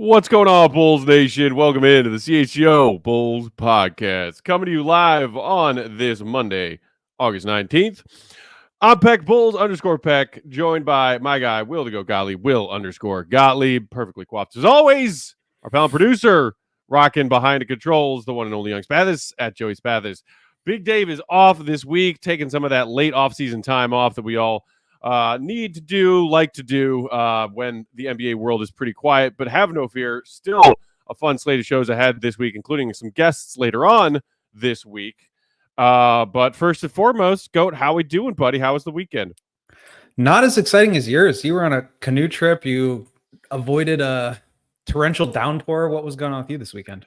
What's going on, Bulls Nation? Welcome into the CHGO Bulls podcast. Coming to you live on this Monday, August 19th. I'm Peck Bulls _ Peck, joined by my guy, Will to go Gottlieb, Will _ Gottlieb, perfectly coiffed as always. Our pal and producer, rocking behind the controls, the one and only Young Spathis at Joey Spathis. Big Dave is off this week, taking some of that late off-season time off that we all need to do, like to do when the NBA world is pretty quiet. But have no fear, still a fun slate of shows ahead this week, including some guests later on this week. But first and foremost, Goat, how we doing, buddy? How was the weekend? Not as exciting as yours. You were on a canoe trip. You avoided a torrential downpour. What was going on with you this weekend?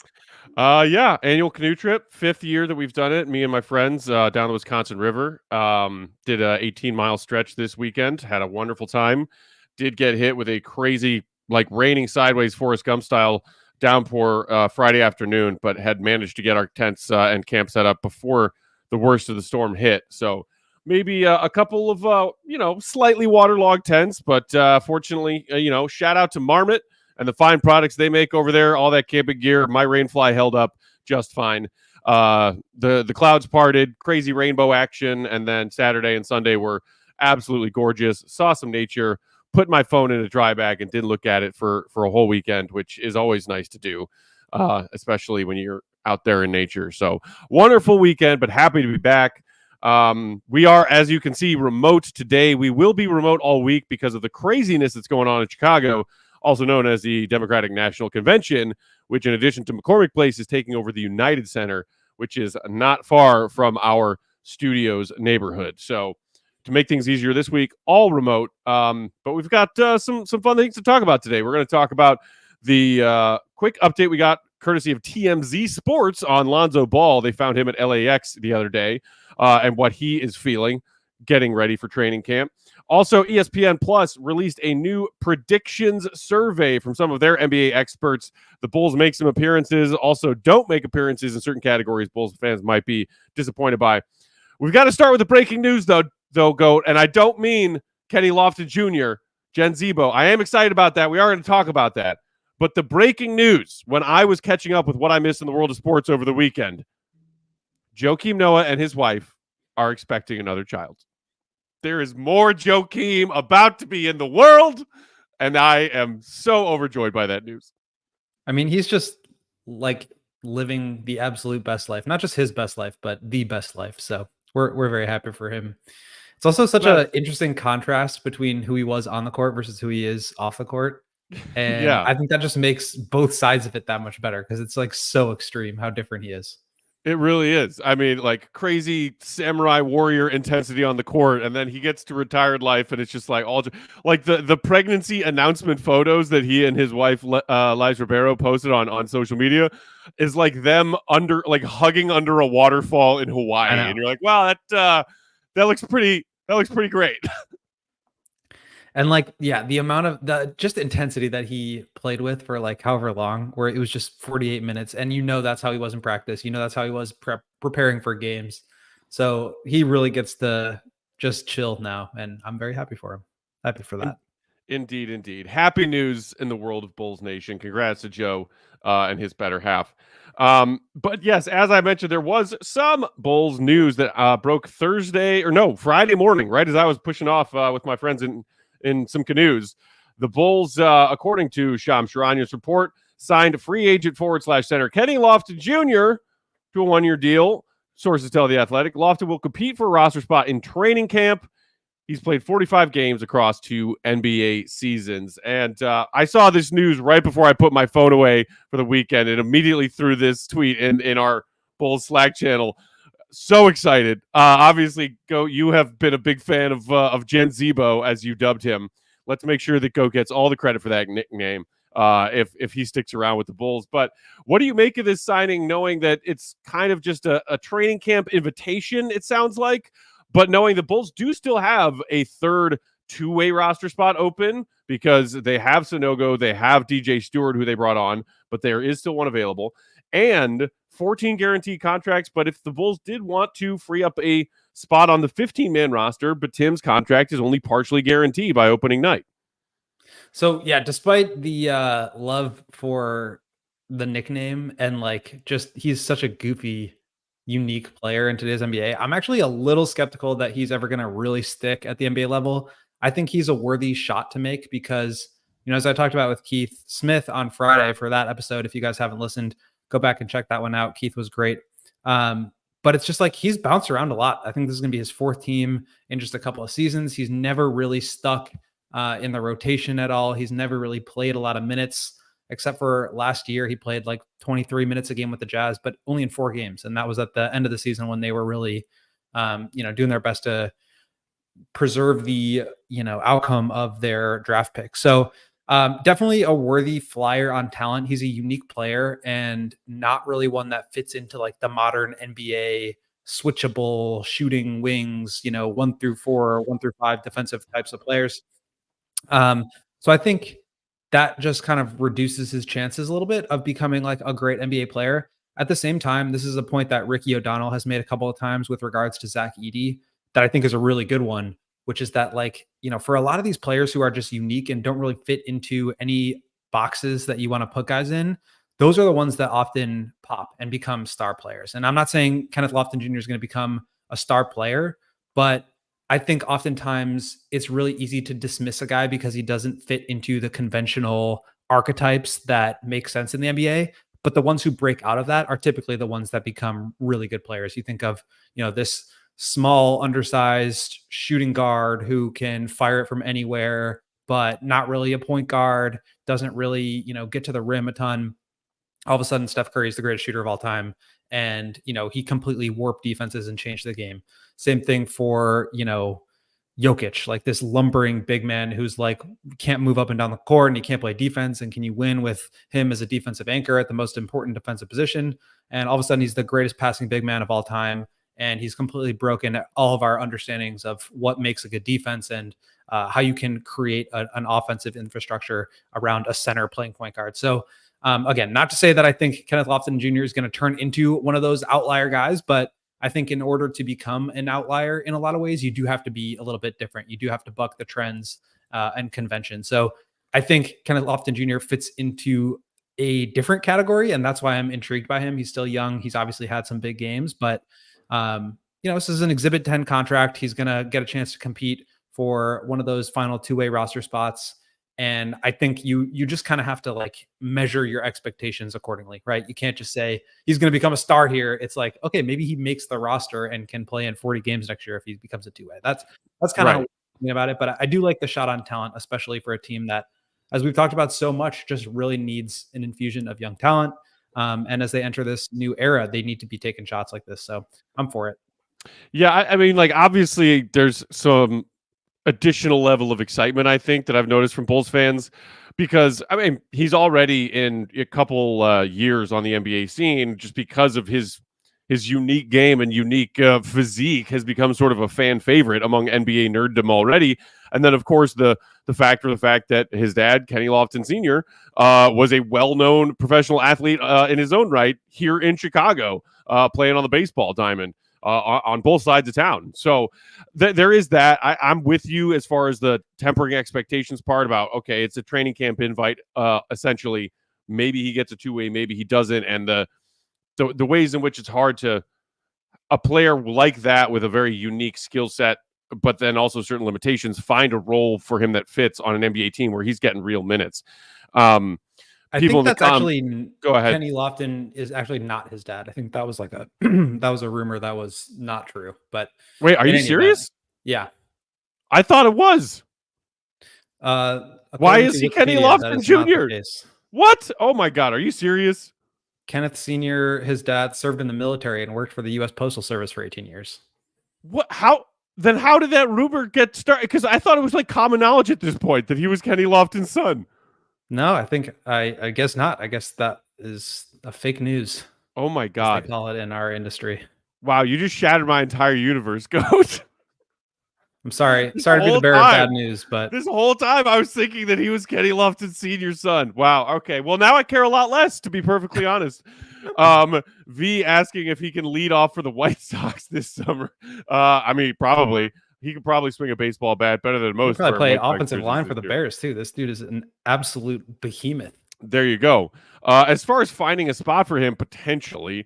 Yeah, annual canoe trip, 5th year that we've done it. Me and my friends down the Wisconsin River did a 18-mile stretch this weekend. Had a wonderful time. Did get hit with a crazy, like raining sideways Forrest Gump style downpour Friday afternoon, but had managed to get our tents and camp set up before the worst of the storm hit. So maybe a couple of slightly waterlogged tents, but fortunately, shout out to Marmot and the fine products they make over there, all that camping gear. My Rainfly held up just fine. The clouds parted, crazy rainbow action, and then Saturday and Sunday were absolutely gorgeous. Saw some nature, put my phone in a dry bag, and didn't look at it for a whole weekend, which is always nice to do, especially when you're out there in nature. So wonderful weekend, but happy to be back. We are, as you can see, remote today. We will be remote all week because of the craziness that's going on in Chicago, also known as the Democratic National Convention, which in addition to McCormick Place is taking over the United Center, which is not far from our studio's neighborhood. So to make things easier this week, all remote. But we've got some fun things to talk about today. We're going to talk about the quick update we got courtesy of TMZ Sports on Lonzo Ball. They found him at LAX the other day and what he is feeling getting ready for training camp. Also, ESPN Plus released a new predictions survey from some of their NBA experts. The Bulls make some appearances, also don't make appearances in certain categories Bulls fans might be disappointed by. We've got to start with the breaking news, though, Goat, and I don't mean Kenny Lofton Jr., Gen Zebo. I am excited about that. We are going to talk about that. But the breaking news, when I was catching up with what I missed in the world of sports over the weekend, Joakim Noah and his wife are expecting another child. There is more Joakim about to be in the world, and I am so overjoyed by that news. I mean, he's just like living the absolute best life, not just his best life, but the best life. So we're very happy for him. It's also such an interesting contrast between who he was on the court versus who he is off the court. And yeah, I think that just makes both sides of it that much better because it's like so extreme how different he is. It really is. I mean, like crazy samurai warrior intensity on the court, and then he gets to retired life, and it's just like all like the pregnancy announcement photos that he and his wife Liz Ribeiro posted on social media is like them hugging under a waterfall in Hawaii, and you're like, wow, that looks pretty great. And like, yeah, the amount of the just intensity that he played with for like however long, where it was just 48 minutes. And that's how he was in practice. That's how he was preparing for games. So he really gets to just chill now. And I'm very happy for him. Happy for that. Indeed. Happy news in the world of Bulls Nation. Congrats to Joe and his better half. But yes, as I mentioned, there was some Bulls news that broke Friday morning, right as I was pushing off with my friends in some canoes. The Bulls, according to Shams Charania's report, signed free agent /center Kenny Lofton Jr. to a 1-year deal. Sources tell The Athletic. Lofton will compete for a roster spot in training camp. He's played 45 games across 2 NBA seasons. And I saw this news right before I put my phone away for the weekend and immediately threw this tweet in our Bulls Slack channel. So excited. Obviously, Go, you have been a big fan of Gen Zebo, as you dubbed him. Let's make sure that Go gets all the credit for that nickname if he sticks around with the Bulls. But what do you make of this signing, knowing that it's kind of just a training camp invitation, it sounds like, but knowing the Bulls do still have a third two-way roster spot open because they have Sanogo, they have DJ Stewart, who they brought on, but there is still one available, and 14 guaranteed contracts. But if the Bulls did want to free up a spot on the 15-man roster, but Tim's contract is only partially guaranteed by opening night. So yeah, despite the love for the nickname and like just he's such a goofy, unique player in today's NBA, I'm actually a little skeptical that he's ever going to really stick at the NBA level. I think he's a worthy shot to make because, as I talked about with Keith Smith on Friday for that episode, if you guys haven't listened, go back and check that one out. Keith was great. But it's just like he's bounced around a lot. I think this is going to be his fourth team in just a couple of seasons. He's never really stuck in the rotation at all. He's never really played a lot of minutes, except for last year. He played like 23 minutes a game with the Jazz, but only in 4 games. And that was at the end of the season when they were really, doing their best to preserve the, outcome of their draft pick. So definitely a worthy flyer on talent. He's a unique player and not really one that fits into like the modern NBA switchable shooting wings, 1 through 4, 1 through 5 defensive types of players. So I think that just kind of reduces his chances a little bit of becoming like a great NBA player. At the same time, this is a point that Ricky O'Donnell has made a couple of times with regards to Zach Edey that I think is a really good one, which is that like, for a lot of these players who are just unique and don't really fit into any boxes that you want to put guys in, those are the ones that often pop and become star players. And I'm not saying Kenneth Lofton Jr. is going to become a star player, but I think oftentimes it's really easy to dismiss a guy because he doesn't fit into the conventional archetypes that make sense in the NBA. But the ones who break out of that are typically the ones that become really good players. You think of, this small, undersized shooting guard who can fire it from anywhere, but not really a point guard, doesn't really, get to the rim a ton. All of a sudden, Steph Curry is the greatest shooter of all time. And, he completely warped defenses and changed the game. Same thing for, Jokic, like this lumbering big man who's like can't move up and down the court and he can't play defense. And can you win with him as a defensive anchor at the most important defensive position? And all of a sudden, he's the greatest passing big man of all time. And he's completely broken all of our understandings of what makes a good defense and how you can create an offensive infrastructure around a center playing point guard. So, again, not to say that I think Kenneth Lofton Jr. is going to turn into one of those outlier guys, but I think in order to become an outlier in a lot of ways, you do have to be a little bit different. You do have to buck the trends and convention. So I think Kenneth Lofton Jr. fits into a different category, and that's why I'm intrigued by him. He's still young. He's obviously had some big games, but this is an Exhibit 10 contract. He's going to get a chance to compete for one of those final 2-way roster spots. And I think you just kind of have to like measure your expectations accordingly, right? You can't just say he's going to become a star here. It's like, okay, maybe he makes the roster and can play in 40 games next year if he becomes a 2-way. That's kind of how I'm thinking about it. But I do like the shot on talent, especially for a team that, as we've talked about so much, just really needs an infusion of young talent. And as they enter this new era, they need to be taking shots like this. So I'm for it. Yeah, I mean, like obviously there's some additional level of excitement, I think, that I've noticed from Bulls fans, because I mean he's already in a couple years on the NBA scene just because of his unique game and unique physique has become sort of a fan favorite among NBA nerddom already. And then of course the fact that his dad, Kenny Lofton Sr., was a well-known professional athlete in his own right here in Chicago, playing on the baseball diamond. On both sides of town. So there is that. I'm with you as far as the tempering expectations part about, okay, it's a training camp invite. Essentially, maybe he gets a 2-way, maybe he doesn't. And the ways in which it's hard to a player like that with a very unique skill set, but then also certain limitations, find a role for him that fits on an NBA team where he's getting real minutes. I think that's actually go ahead. Kenny Lofton is actually not his dad. I think that was like that was a rumor that was not true. But wait, are you serious? Yeah, I thought it was. Why is he Kenny Lofton Jr.? What? Oh my God, are you serious? Kenneth Sr., his dad, served in the military and worked for the U.S. Postal Service for 18 years. What? How did that rumor get started? Because I thought it was like common knowledge at this point that he was Kenny Lofton's son. No, I guess not. I guess that is a fake news. Oh my God. As they call it in our industry. Wow, you just shattered my entire universe, Goat. I'm sorry. Sorry to be the bearer of bad news, but this whole time I was thinking that he was Kenny Lofton Sr.'s son. Wow. Okay. Well, now I care a lot less, to be perfectly honest. V asking if he can lead off for the White Sox this summer. I mean, probably. he could probably swing a baseball bat better than He'll most. probably play White Sox offensive jerseys line this for the year. Bears too. This dude is an absolute behemoth. There you go. As far as finding a spot for him potentially,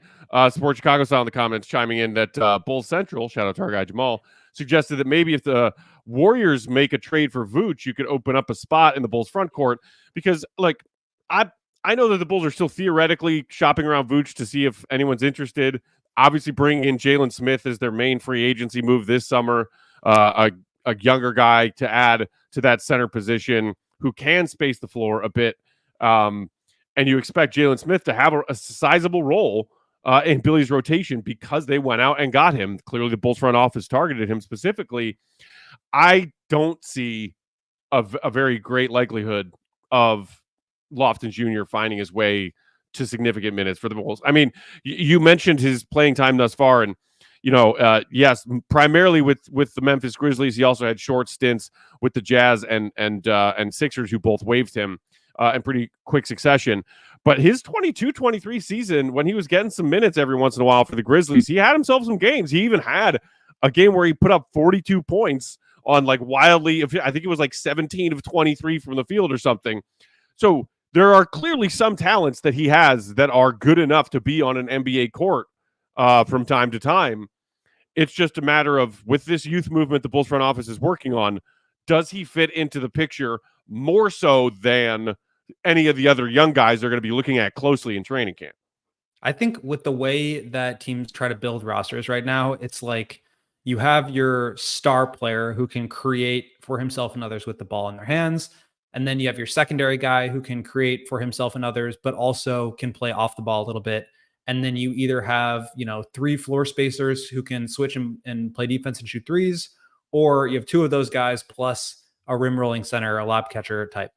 Sports Chicago saw in the comments chiming in that Bull Central, shout out to our guy Jamal, suggested that maybe if the Warriors make a trade for Vooch, you could open up a spot in the Bulls front court because, like, I know that the Bulls are still theoretically shopping around Vooch to see if anyone's interested. Obviously, bringing in Jalen Smith as their main free agency move this summer, a younger guy to add to that center position who can space the floor a bit. And you expect Jalen Smith to have a sizable role in Billy's rotation because they went out and got him. Clearly, the Bulls front office targeted him specifically. I don't see a very great likelihood of Lofton Jr. finding his way to significant minutes for the Bulls. I mean, you mentioned his playing time thus far, and yes, primarily with the Memphis Grizzlies. He also had short stints with the Jazz and Sixers, who both waived him in pretty quick succession. But his 22-23 season, when he was getting some minutes every once in a while for the Grizzlies, he had himself some games. He even had a game where he put up 42 points on like wildly, I think it was like 17 of 23 from the field or something. So there are clearly some talents that he has that are good enough to be on an NBA court from time to time. It's just a matter of, with this youth movement the Bulls front office is working on, does he fit into the picture more so than any of the other young guys are going to be looking at closely in training camp? I think with the way that teams try to build rosters right now, it's like you have your star player who can create for himself and others with the ball in their hands. And then you have your secondary guy who can create for himself and others, but also can play off the ball a little bit. And then you either have, 3 floor spacers who can switch and play defense and shoot threes, or you have 2 of those guys plus a rim rolling center, a lob catcher type.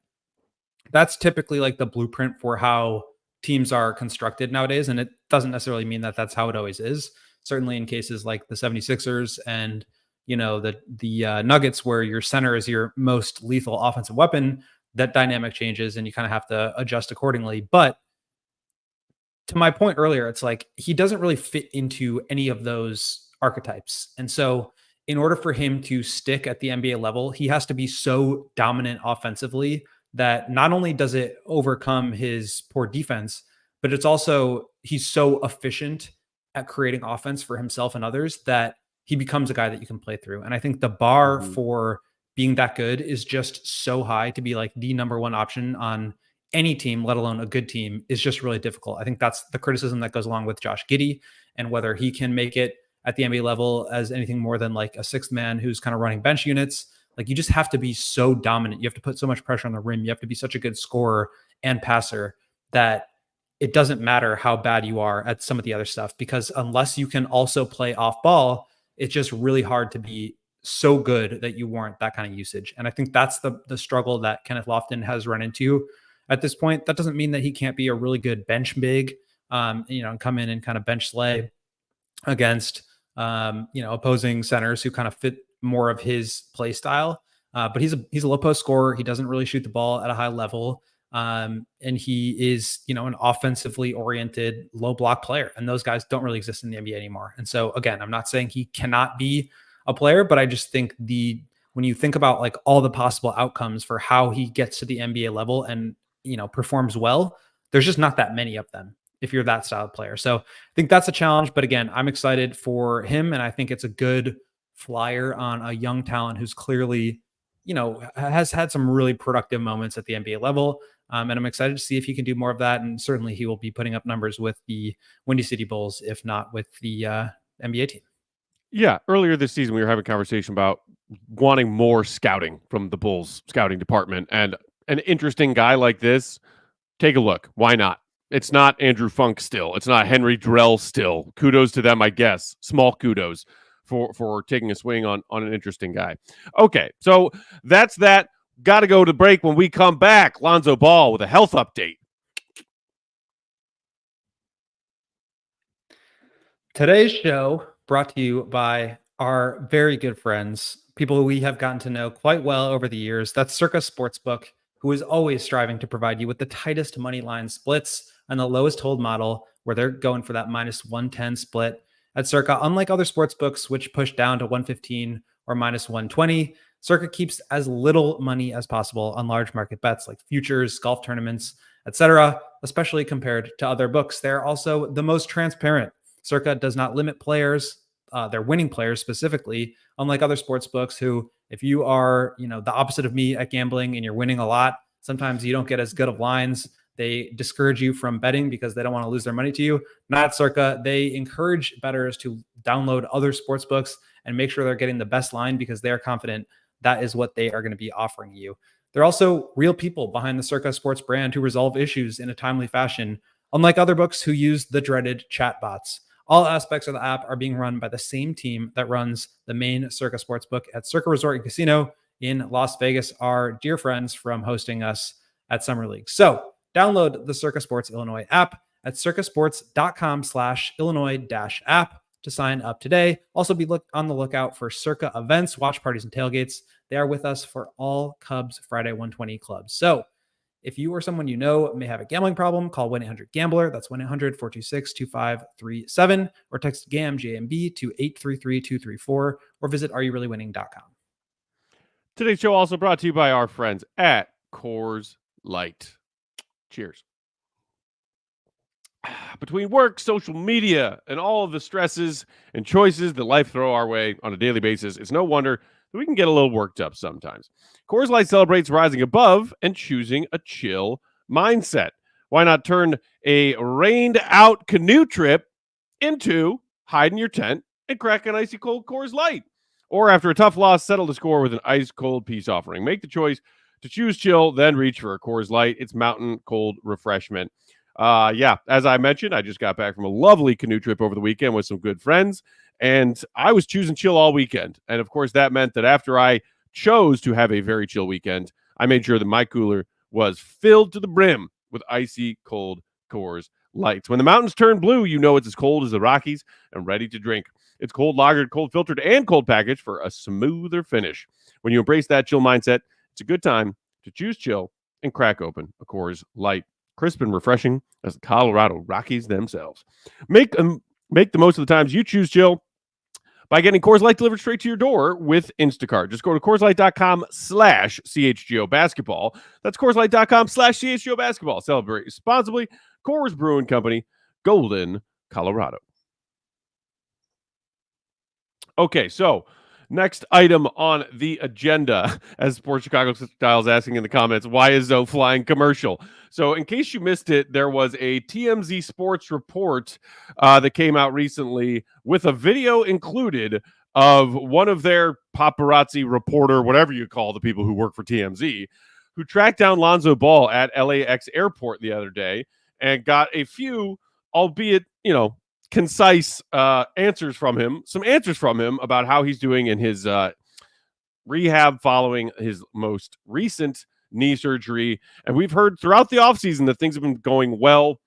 That's typically like the blueprint for how teams are constructed nowadays. And it doesn't necessarily mean that that's how it always is. Certainly in cases like the 76ers and the Nuggets, where your center is your most lethal offensive weapon, that dynamic changes and you kind of have to adjust accordingly. But to my point earlier, it's like he doesn't really fit into any of those archetypes. And so in order for him to stick at the NBA level, he has to be so dominant offensively that not only does it overcome his poor defense, but it's also he's so efficient at creating offense for himself and others that he becomes a guy that you can play through. And I think the bar for being that good is just so high to be like the number one option on any team, let alone a good team, is just really difficult. I think that's the criticism that goes along with Josh Giddey and whether he can make it at the NBA level as anything more than like a sixth man who's kind of running bench units. Like you just have to be so dominant. You have to put so much pressure on the rim. You have to be such a good scorer and passer that it doesn't matter how bad you are at some of the other stuff, because unless you can also play off ball, it's just really hard to be so good that you warrant that kind of usage. And I think that's the struggle that Kenneth Lofton has run into at this point. That doesn't mean that he can't be a really good bench big, and come in and kind of bench slay against, opposing centers who kind of fit more of his play style. But he's a low post scorer. He doesn't really shoot the ball at a high level. And he is, an offensively oriented low block player. And those guys don't really exist in the NBA anymore. And so again, I'm not saying he cannot be a player, but I just think when you think about like all the possible outcomes for how he gets to the NBA level and, performs well, there's just not that many of them if you're that style of player. So I think that's a challenge, but again, I'm excited for him. And I think it's a good flyer on a young talent who's clearly, has had some really productive moments at the NBA level. And I'm excited to see if he can do more of that. And certainly he will be putting up numbers with the Windy City Bulls, if not with the NBA team. Yeah, earlier this season, we were having a conversation about wanting more scouting from the Bulls scouting department. And an interesting guy like this, take a look. Why not? It's not Andrew Funk still. It's not Henry Drell still. Kudos to them, I guess. Small kudos for taking a swing on an interesting guy. Okay, so that's that. Got to go to break. When we come back, Lonzo Ball with a health update. Today's show brought to you by our very good friends, people who we have gotten to know quite well over the years. That's Circa Sportsbook, who is always striving to provide you with the tightest money line splits and the lowest hold model, where they're going for that minus 110 split. At Circa, unlike other sportsbooks, which push down to 115 or minus 120. Circa keeps as little money as possible on large market bets like futures, golf tournaments, etc., especially compared to other books. They're also the most transparent. Circa does not limit players, their winning players specifically, unlike other sports books who, if you are, the opposite of me at gambling and you're winning a lot, sometimes you don't get as good of lines. They discourage you from betting because they don't want to lose their money to you. Not Circa. They encourage bettors to download other sports books and make sure they're getting the best line because they're confident that is what they are going to be offering you. They're also real people behind the Circa Sports brand who resolve issues in a timely fashion, unlike other books who use the dreaded chatbots. All aspects of the app are being run by the same team that runs the main Circa Sportsbook at Circa Resort and Casino in Las Vegas, our dear friends from hosting us at Summer League. So download the Circa Sports Illinois app at circasports.com/Illinois-app to sign up today. Also be on the lookout for Circa events, watch parties, and tailgates. They are with us for all Cubs Friday 120 clubs. So if you or someone you know may have a gambling problem, call 1-800-GAMBLER. That's 1-800-426-2537, or text GAM, JMB, to 833-234, or visit areyourreallywinning.com. Today's show also brought to you by our friends at Coors Light. Cheers. Between work, social media, and all of the stresses and choices that life throw our way on a daily basis, it's no wonder that we can get a little worked up sometimes. Coors Light celebrates rising above and choosing a chill mindset. Why not turn a rained-out canoe trip into hide in your tent and crack an icy cold Coors Light? Or after a tough loss, settle the score with an ice-cold peace offering. Make the choice to choose chill, then reach for a Coors Light. It's mountain cold refreshment. As I mentioned, I just got back from a lovely canoe trip over the weekend with some good friends, and I was choosing chill all weekend. And of course, that meant that after I chose to have a very chill weekend, I made sure that my cooler was filled to the brim with icy cold Coors Lights. When the mountains turn blue, you know it's as cold as the Rockies and ready to drink. It's cold lagered, cold filtered, and cold packaged for a smoother finish. When you embrace that chill mindset, it's a good time to choose chill and crack open a Coors Light. Crisp and refreshing as the Colorado Rockies themselves. Make the most of the times you choose chill by getting Coors Light delivered straight to your door with Instacart. Just go to CoorsLight.com/CHGO basketball. That's CoorsLight.com/CHGO basketball. Celebrate responsibly. Coors Brewing Company, Golden, Colorado. Okay, so next item on the agenda, as Sports Chicago Styles asking in the comments, why is Zoe flying commercial? So in case you missed it, there was a TMZ Sports report that came out recently with a video included of one of their paparazzi reporter, whatever you call the people who work for TMZ, who tracked down Lonzo Ball at LAX airport the other day and got a few, albeit, concise answers from him about how he's doing in his rehab following his most recent knee surgery. And we've heard throughout the offseason that things have been going well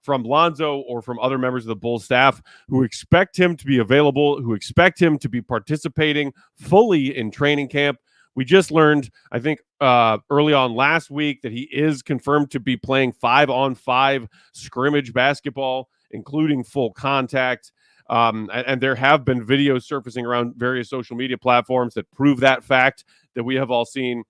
from Lonzo or from other members of the Bulls staff who expect him to be available, who expect him to be participating fully in training camp. We just learned, I think, early on last week that he is confirmed to be playing 5-on-5 scrimmage basketball, including full contact. And there have been videos surfacing around various social media platforms that prove that fact that we have all seen.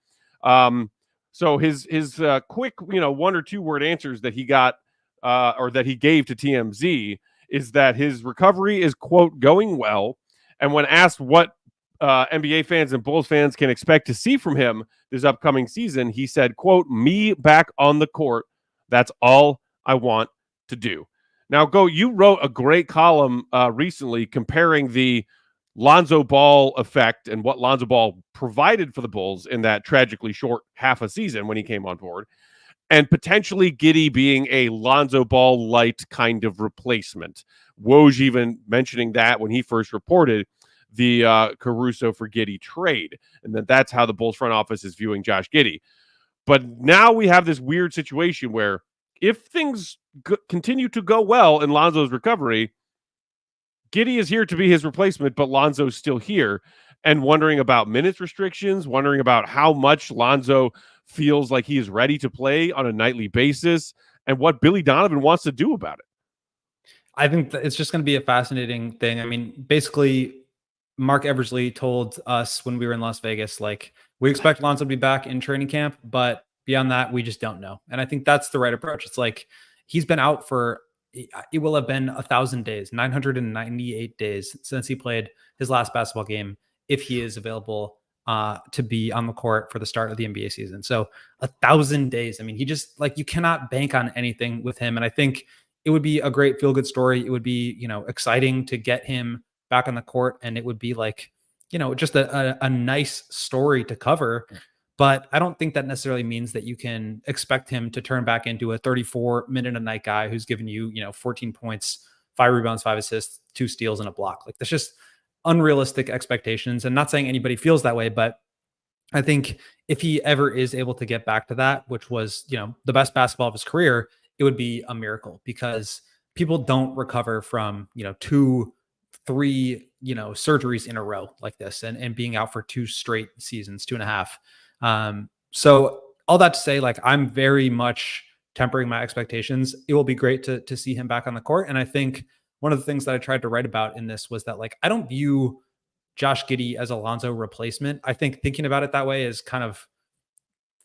So his quick, 1 or 2 word answers that he got or that he gave to TMZ is that his recovery is, quote, going well. And when asked what NBA fans and Bulls fans can expect to see from him this upcoming season, he said, quote, "Me back on the court. That's all I want to do." Now, you wrote a great column recently comparing the Lonzo Ball effect and what Lonzo Ball provided for the Bulls in that tragically short half a season when he came on board, and potentially Giddey being a Lonzo Ball light kind of replacement. Woj even mentioning that when he first reported the Caruso for Giddey trade, and that's how the Bulls front office is viewing Josh Giddey. But now we have this weird situation where if things continue to go well in Lonzo's recovery, Giddey is here to be his replacement, but Lonzo's still here, and wondering about minutes restrictions, wondering about how much Lonzo feels like he is ready to play on a nightly basis, and what Billy Donovan wants to do about it. I think that it's just going to be a fascinating thing. I mean, basically, Mark Eversley told us when we were in Las Vegas, like, we expect Lonzo to be back in training camp, but beyond that, we just don't know. And I think that's the right approach. It's like he's been out for, it will have been 1,000 days, 998 days since he played his last basketball game, if he is available to be on the court for the start of the NBA season. So 1,000 days. I mean, he just, like, you cannot bank on anything with him. And I think it would be a great feel good story. It would be, exciting to get him back on the court, and it would be like, just a nice story to cover. But I don't think that necessarily means that you can expect him to turn back into a 34-minute a night guy who's giving you, 14 points, 5 rebounds, 5 assists, 2 steals, and a block. Like, that's just unrealistic expectations. And not saying anybody feels that way, but I think if he ever is able to get back to that, which was, the best basketball of his career, it would be a miracle, because people don't recover from, 2, 3, surgeries in a row like this, and being out for 2 straight seasons, 2.5. So all that to say, like, I'm very much tempering my expectations. It will be great to see him back on the court. And I think one of the things that I tried to write about in this was that, like, I don't view Josh Giddey as a Lonzo replacement. I think thinking about it that way is kind of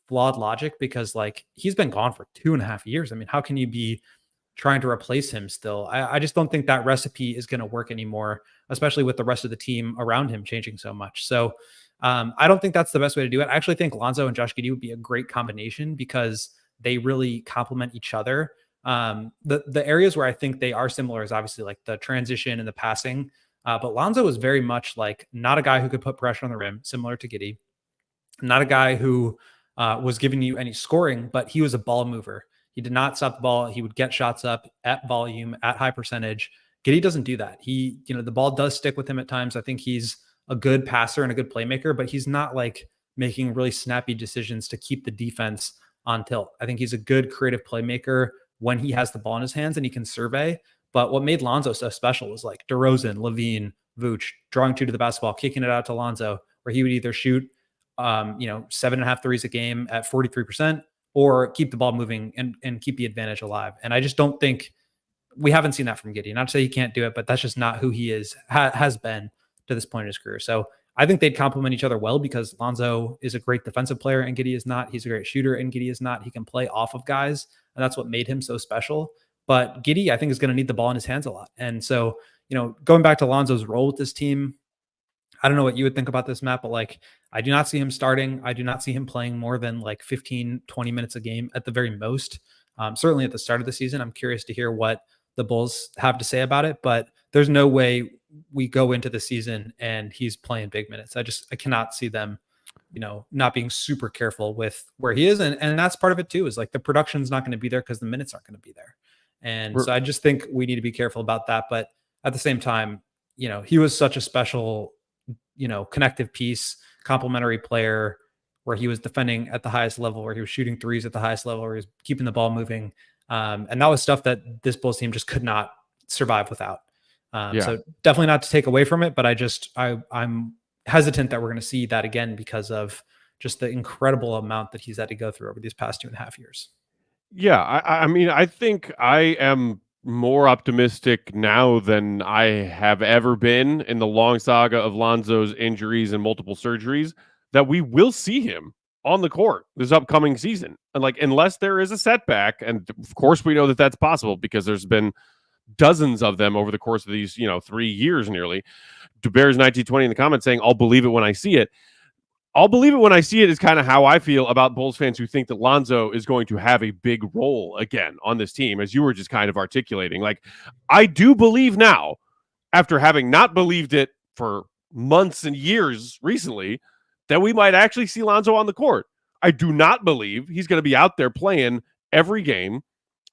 flawed logic, because, like, he's been gone for 2.5 years. I mean, how can you be trying to replace him still? I just don't think that recipe is going to work anymore, especially with the rest of the team around him changing so much. So I don't think that's the best way to do it. I actually think Lonzo and Josh Giddey would be a great combination, because they really complement each other. The areas where I think they are similar is obviously like the transition and the passing. But Lonzo is very much like not a guy who could put pressure on the rim, similar to Giddey. Not a guy who was giving you any scoring, but he was a ball mover. He did not stop the ball. He would get shots up at volume, at high percentage. Giddey doesn't do that. He, the ball does stick with him at times. I think he's a good passer and a good playmaker, but he's not like making really snappy decisions to keep the defense on tilt. I think he's a good creative playmaker when he has the ball in his hands and he can survey. But what made Lonzo so special was like DeRozan, Levine, Vooch drawing 2 to the basketball, kicking it out to Lonzo, where he would either shoot 7.5 threes a game at 43%, or keep the ball moving and keep the advantage alive. And I just don't think we haven't seen that from Giddey. Not to say he can't do it, but that's just not who he is, has been to this point in his career. So I think they'd complement each other well, because Lonzo is a great defensive player and Giddey is not. He's a great shooter and Giddey is not. He can play off of guys, and that's what made him so special. But Giddey, I think, is going to need the ball in his hands a lot. And so, going back to Lonzo's role with this team, I don't know what you would think about this, Matt, but like, I do not see him starting. I do not see him playing more than like 15, 20 minutes a game at the very most. Certainly at the start of the season. I'm curious to hear what the Bulls have to say about it, but there's no way we go into the season and he's playing big minutes. I cannot see them, not being super careful with where he is. And that's part of it too, is like the production's not going to be there because the minutes aren't going to be there. And so I just think we need to be careful about that. But at the same time, he was such a special, connective piece, complimentary player, where he was defending at the highest level, where he was shooting threes at the highest level, where he was keeping the ball moving. And that was stuff that this Bulls team just could not survive without. So definitely not to take away from it, but I'm hesitant that we're going to see that again, because of just the incredible amount that he's had to go through over these past 2.5 years. Yeah, I mean, I think I am more optimistic now than I have ever been in the long saga of Lonzo's injuries and multiple surgeries that we will see him on the court this upcoming season. And like, unless there is a setback, and of course we know that that's possible because there's been dozens of them over the course of these, 3 years nearly. DeBears 1920 in the comments saying, "I'll believe it when I see it." I'll believe it when I see it is kind of how I feel about Bulls fans who think that Lonzo is going to have a big role again on this team, as you were just kind of articulating. Like, I do believe now, after having not believed it for months and years recently, that we might actually see Lonzo on the court. I do not believe he's going to be out there playing every game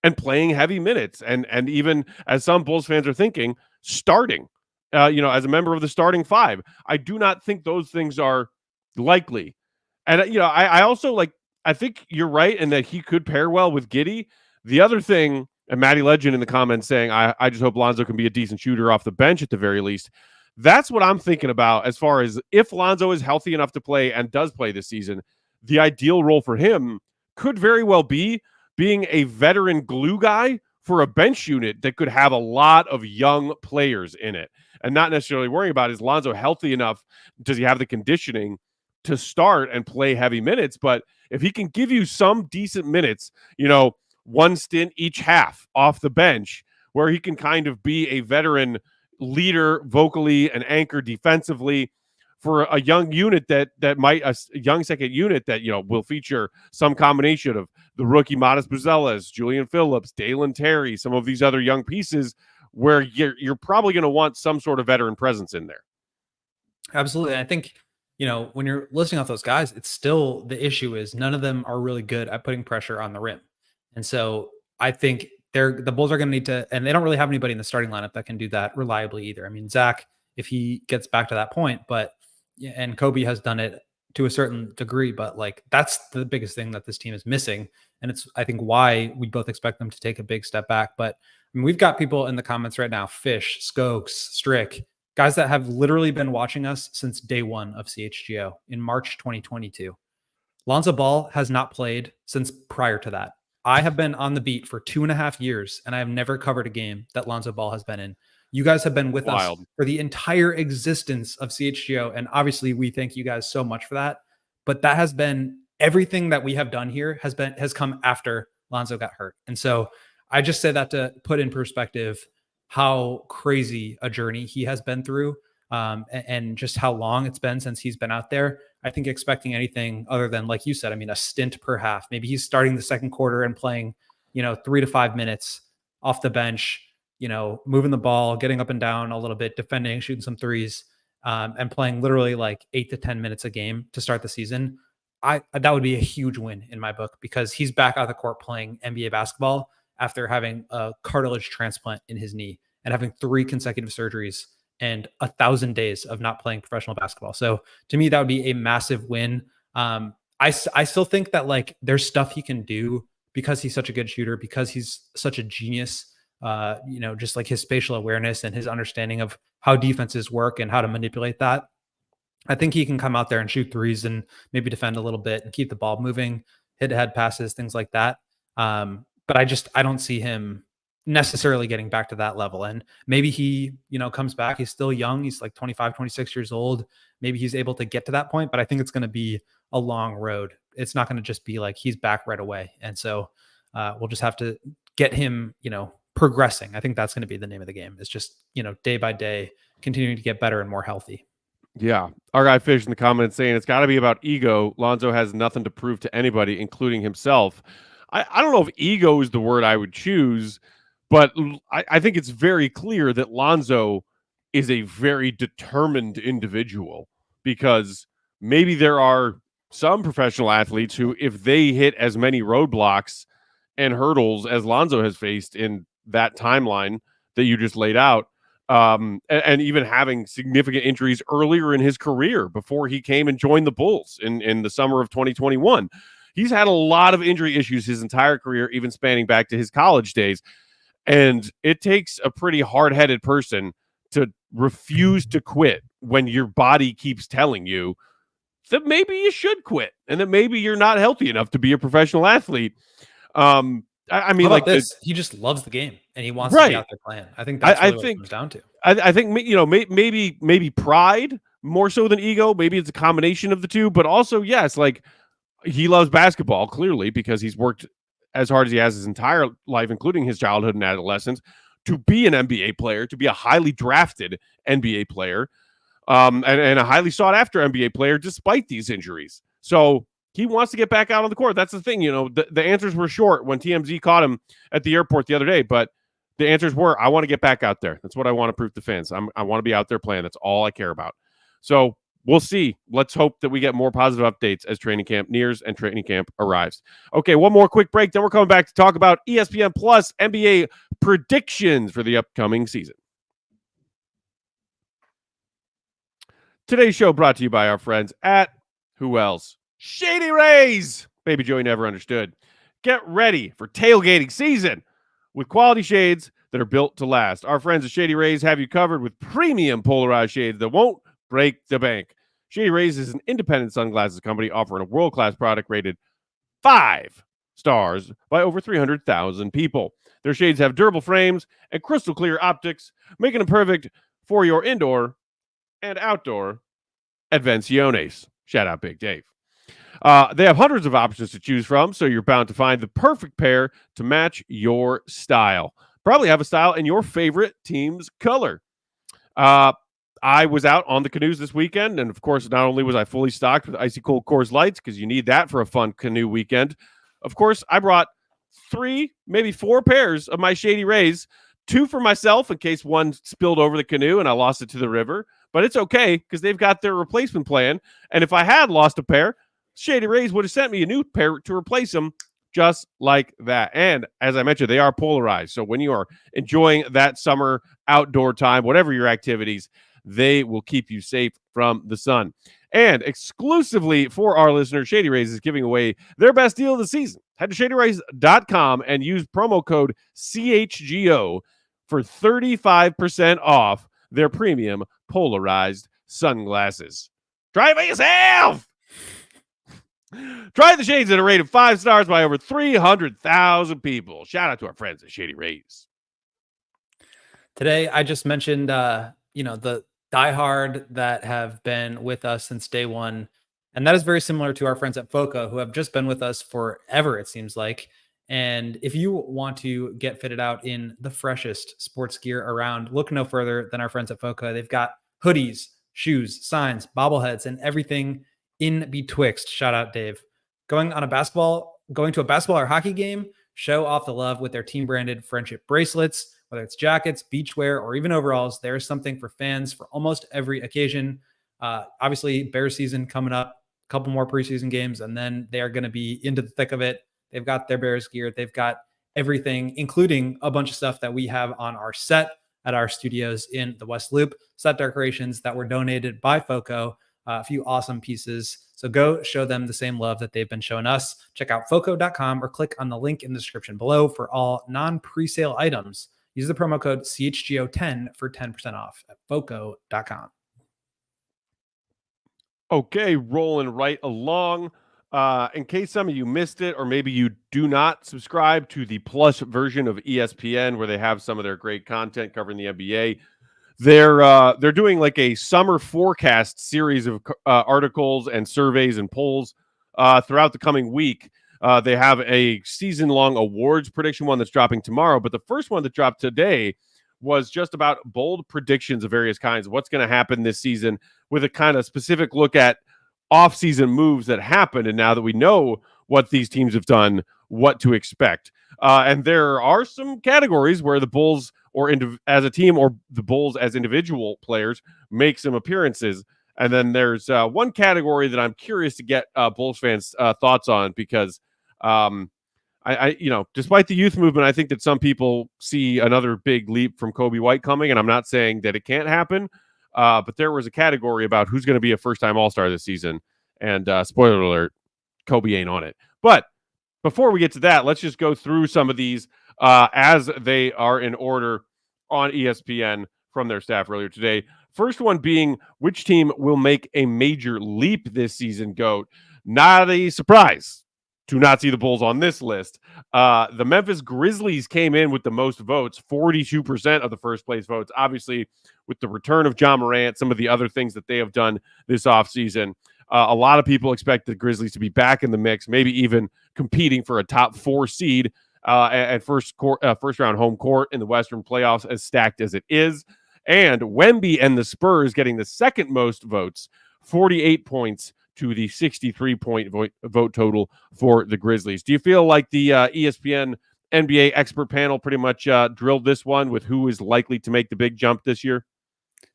and playing heavy minutes. And even as some Bulls fans are thinking, starting, as a member of the starting 5. I do not think those things are likely. And, I also I think you're right in that he could pair well with Giddey. The other thing, and Matty Legend in the comments saying, I just hope Lonzo can be a decent shooter off the bench at the very least. That's what I'm thinking about as far as if Lonzo is healthy enough to play and does play this season, the ideal role for him could very well be being a veteran glue guy for a bench unit that could have a lot of young players in it, and not necessarily worrying about, is Lonzo healthy enough? Does he have the conditioning to start and play heavy minutes? But if he can give you some decent minutes, one stint each half off the bench, where he can kind of be a veteran leader vocally and anchor defensively for a young unit that might, a young second unit that will feature some combination of the rookie Modest Buzelas, Julian Phillips, Dalen Terry, some of these other young pieces, where you're probably going to want some sort of veteran presence in there. Absolutely. I think, when you're listing off those guys, it's still, the issue is none of them are really good at putting pressure on the rim. And so I think the Bulls are going to need to, and they don't really have anybody in the starting lineup that can do that reliably either. I mean, Zach, if he gets back to that point, and Kobe has done it to a certain degree, but like, that's the biggest thing that this team is missing. And it's, I think, why we both expect them to take a big step back. But I mean, we've got people in the comments right now, Fish, Skokes, Strick, guys that have literally been watching us since day one of CHGO in March 2022. Lonzo Ball has not played since prior to that. I have been on the beat for 2.5 years, and I have never covered a game that Lonzo Ball has been in. You guys have been with us for the entire existence of CHGO, and obviously we thank you guys so much for that. But that has been, everything that we have done here has come after Lonzo got hurt. And so I just say that to put in perspective how crazy a journey he has been through, and just how long it's been since he's been out there. I think expecting anything other than, like you said, I mean, a stint per half. Maybe he's starting the second quarter and playing, 3 to 5 minutes off the bench, moving the ball, getting up and down a little bit, defending, shooting some threes, and playing literally like 8 to 10 minutes a game to start the season. That would be a huge win in my book, because he's back on the court playing NBA basketball after having a cartilage transplant in his knee and having 3 consecutive surgeries and 1,000 days of not playing professional basketball. So to me, that would be a massive win. I still think that like there's stuff he can do because he's such a good shooter, because he's such a genius, just like his spatial awareness and his understanding of how defenses work and how to manipulate that. I think he can come out there and shoot threes and maybe defend a little bit and keep the ball moving, head-to-head passes, things like that. But I don't see him necessarily getting back to that level. And maybe he, comes back. He's still young. He's like 25, 26 years old. Maybe he's able to get to that point, but I think it's going to be a long road. It's not going to just be like he's back right away. And so we'll just have to get him, progressing. I think that's going to be the name of the game. It's just, day by day, continuing to get better and more healthy. Yeah. Our guy Fish in the comments saying it's got to be about ego. Lonzo has nothing to prove to anybody, including himself. I don't know if ego is the word I would choose, but I think it's very clear that Lonzo is a very determined individual, because maybe there are some professional athletes who, if they hit as many roadblocks and hurdles as Lonzo has faced in that timeline that you just laid out, and even having significant injuries earlier in his career before he came and joined the Bulls in the summer of 2021. He's had a lot of injury issues his entire career, even spanning back to his college days. And it takes a pretty hard-headed person to refuse to quit when your body keeps telling you that maybe you should quit and that maybe you're not healthy enough to be a professional athlete. I mean, like this, he just loves the game and he wants to be out there playing. I think that's really what it comes down to. I think, maybe pride more so than ego. Maybe it's a combination of the two, but also, yes, like he loves basketball clearly because he's worked as hard as he has his entire life, including his childhood and adolescence, to be an NBA player, to be a highly drafted NBA player, and a highly sought after NBA player despite these injuries. So he wants to get back out on the court. That's the thing. The answers were short when TMZ caught him at the airport the other day, but the answers were, I want to get back out there. That's what I want to prove to fans. I want to be out there playing. That's all I care about. So we'll see. Let's hope that we get more positive updates as training camp nears and training camp arrives. Okay, one more quick break. Then we're coming back to talk about ESPN Plus NBA predictions for the upcoming season. Today's show brought to you by our friends at who else? Shady Rays. Baby Joey never understood. Get ready for tailgating season with quality shades that are built to last. Our friends at Shady Rays have you covered with premium polarized shades that won't break the bank. Shady Rays is an independent sunglasses company offering a world-class product rated 5 stars by over 300,000 people. Their shades have durable frames and crystal clear optics, making them perfect for your indoor and outdoor advenciones. Shout out Big Dave. They have hundreds of options to choose from, so you're bound to find the perfect pair to match your style. Probably have a style in your favorite team's color. I was out on the canoes this weekend, and of course, not only was I fully stocked with icy cold Coors Lights, because you need that for a fun canoe weekend, of course, I brought 3, maybe 4 pairs of my Shady Rays, 2 for myself in case one spilled over the canoe and I lost it to the river. But it's okay because they've got their replacement plan. And if I had lost a pair, Shady Rays would have sent me a new pair to replace them just like that. And as I mentioned, they are polarized. So when you are enjoying that summer outdoor time, whatever your activities, they will keep you safe from the sun. And exclusively for our listeners, Shady Rays is giving away their best deal of the season. Head to shadyrays.com and use promo code CHGO for 35% off their premium polarized sunglasses. Try it by yourself! Try the shades at a rate of 5 stars by over 300,000 people. Shout out to our friends at Shady Rays. Today, I just mentioned, the diehard that have been with us since day one. And that is very similar to our friends at FOCO, who have just been with us forever, it seems like. And if you want to get fitted out in the freshest sports gear around, look no further than our friends at FOCO. They've got hoodies, shoes, signs, bobbleheads, and everything in betwixt. Shout out, Dave. Going to a basketball or hockey game, show off the love with their team branded friendship bracelets. Whether it's jackets, beachwear, or even overalls, there's something for fans for almost every occasion. Obviously, Bears season coming up, a couple more preseason games, and then they are going to be into the thick of it. They've got their Bears gear. They've got everything, including a bunch of stuff that we have on our set at our studios in the West Loop, set decorations that were donated by FOCO, a few awesome pieces. So go show them the same love that they've been showing us. Check out FOCO.com or click on the link in the description below for all non-presale items. Use the promo code CHGO10 for 10% off at FOCO.com. Okay, rolling right along. In case some of you missed it, or maybe you do not subscribe to the plus version of ESPN, where they have some of their great content covering the NBA, they're doing like a summer forecast series of articles and surveys and polls throughout the coming week. They have a season-long awards prediction one that's dropping tomorrow, but the first one that dropped today was just about bold predictions of various kinds of what's going to happen this season, with a kind of specific look at off-season moves that happened. And now that we know what these teams have done, what to expect. And there are some categories where the Bulls as a team, or the Bulls as individual players, make some appearances. And then there's one category that I'm curious to get Bulls fans' thoughts on, because I despite the youth movement, I think that some people see another big leap from Kobe White coming, and I'm not saying that it can't happen. But there was a category about who's going to be a first-time All-Star this season, and spoiler alert, Kobe ain't on it. But before we get to that, let's just go through some of these as they are in order on ESPN from their staff earlier today. First one being, which team will make a major leap this season, GOAT? Not a surprise to not see the Bulls on this list. The Memphis Grizzlies came in with the most votes, 42% of the first place votes. Obviously, with the return of John Morant, some of the other things that they have done this offseason, a lot of people expect the Grizzlies to be back in the mix, maybe even competing for a top 4 seed at first round home court in the Western playoffs, as stacked as it is. And Wemby and the Spurs getting the second most votes, 48 points to the 63-point vote total for the Grizzlies. Do you feel like the ESPN NBA expert panel pretty much drilled this one with who is likely to make the big jump this year?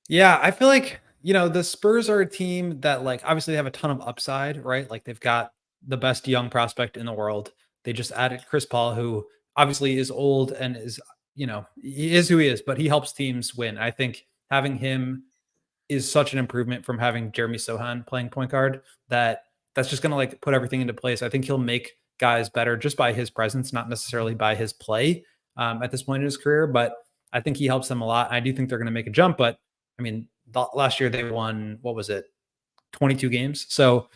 Yeah, I feel like, the Spurs are a team that, like, obviously they have a ton of upside, right? Like, they've got the best young prospect in the world. They just added Chris Paul, who obviously is old and is, he is who he is, but he helps teams win. I think having him is such an improvement from having Jeremy Sohan playing point guard, that's just going to, like, put everything into place. I think he'll make guys better just by his presence, not necessarily by his play at this point in his career, but I think he helps them a lot. I do think they're going to make a jump, but I mean, last year they won, what was it, 22 games. So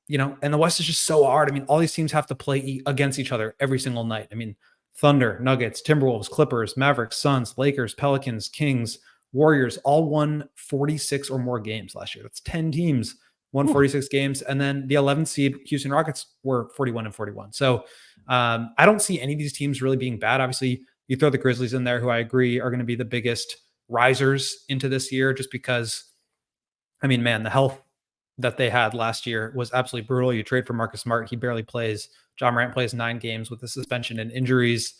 and the West is just so hard. I mean, all these teams have to play against each other every single night. I mean, Thunder, Nuggets, Timberwolves, Clippers, Mavericks, Suns, Lakers, Pelicans, Kings, Warriors all won 46 or more games last year. That's 10 teams won 46 games. And then the 11th seed Houston Rockets were 41-41. So I don't see any of these teams really being bad. Obviously, you throw the Grizzlies in there, who I agree are going to be the biggest risers into this year, just because, I mean, man, the health that they had last year was absolutely brutal. You trade for Marcus Smart, he barely plays. John Morant plays 9 games with the suspension and injuries.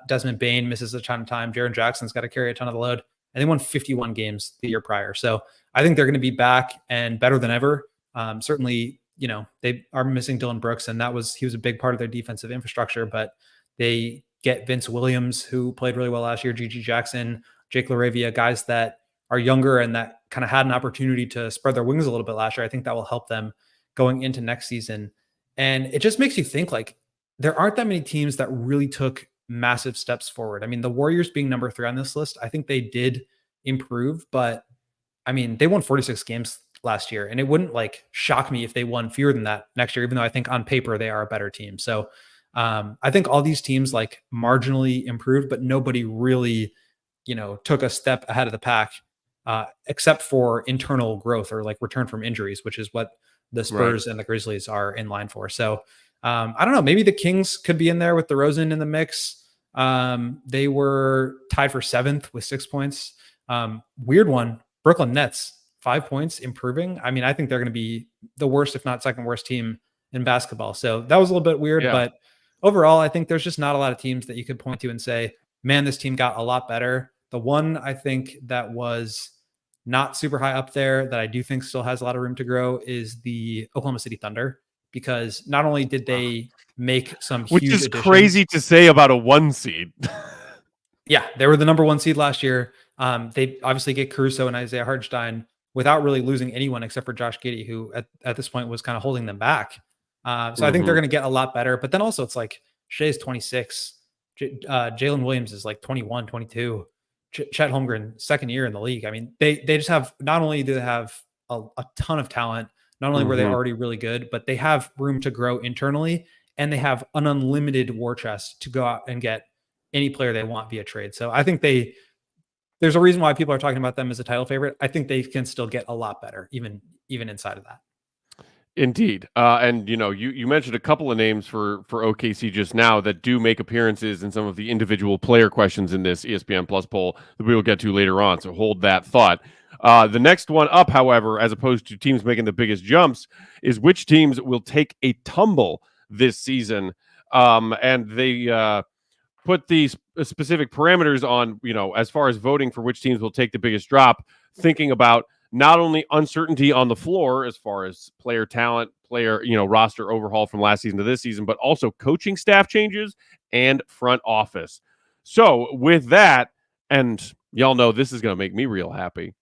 Desmond Bane misses a ton of time. Jaren Jackson's got to carry a ton of the load. And they won 51 games the year prior. So I think they're going to be back and better than ever. Certainly, they are missing Dylan Brooks, and he was a big part of their defensive infrastructure, but they get Vince Williams, who played really well last year, Gigi Jackson, Jake LaRavia, guys that are younger and that kind of had an opportunity to spread their wings a little bit last year. I think that will help them going into next season. And it just makes you think, like, there aren't that many teams that really took massive steps forward. I mean, the Warriors being number 3 on this list, I think they did improve, but I mean, they won 46 games last year, and it wouldn't like shock me if they won fewer than that next year, even though I think on paper they are a better team. So I think all these teams like marginally improved, but nobody really, took a step ahead of the pack, except for internal growth or like return from injuries, which is what the Spurs and the Grizzlies are in line for. So I don't know, maybe the Kings could be in there with DeRozan in the mix. They were tied for 7th with 6 points. Weird one, Brooklyn Nets, 5 points, improving. I mean, I think they're going to be the worst, if not second worst team in basketball. So that was a little bit weird, but overall, I think there's just not a lot of teams that you could point to and say, man, this team got a lot better. The one I think that was not super high up there that I do think still has a lot of room to grow is the Oklahoma City Thunder, because not only did they make some which huge is additions, crazy to say about a 1 seed. Yeah, they were the number 1 seed last year. They obviously get Caruso and Isaiah Hartenstein without really losing anyone except for Josh Giddey, who at this point was kind of holding them back. So I think they're going to get a lot better. But then also it's like Shea's 26. Jalen Williams is like 21, 22. Chet Holmgren, second year in the league. I mean, they just have, not only do they have a ton of talent, not only were they already really good, but they have room to grow internally, and they have an unlimited war chest to go out and get any player they want via trade. So I think there's a reason why people are talking about them as a title favorite. I think they can still get a lot better, even inside of that. Indeed. And you mentioned a couple of names for OKC just now that do make appearances in some of the individual player questions in this ESPN Plus poll that we will get to later on. So hold that thought. The next one up, however, as opposed to teams making the biggest jumps, is which teams will take a tumble this season. And they put these specific parameters on, as far as voting for which teams will take the biggest drop, thinking about not only uncertainty on the floor as far as player talent, roster overhaul from last season to this season, but also coaching staff changes and front office. So with that, and y'all know this is going to make me real happy,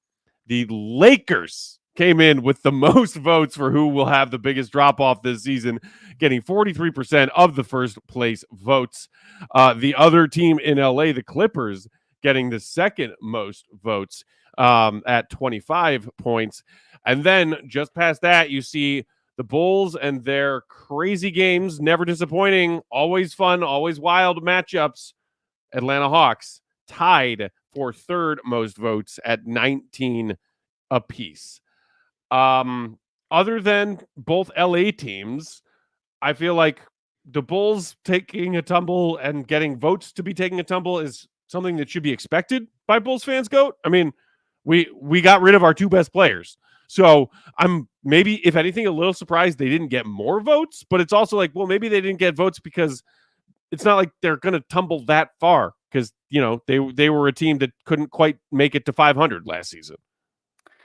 the Lakers came in with the most votes for who will have the biggest drop-off this season, getting 43% of the first place votes. The other team in LA, the Clippers, getting the second most votes at 25 points. And then just past that, you see the Bulls and their crazy games, never disappointing, always fun, always wild matchups. Atlanta Hawks tied for third most votes at 19 apiece. Other than both LA teams, I feel like the Bulls taking a tumble and getting votes to be taking a tumble is something that should be expected by Bulls fans, Goat. I mean, we got rid of our 2 best players. So I'm maybe, if anything, a little surprised they didn't get more votes, but it's also like, well, maybe they didn't get votes because it's not like they're going to tumble that far, because, they were a team that couldn't quite make it to 500 last season.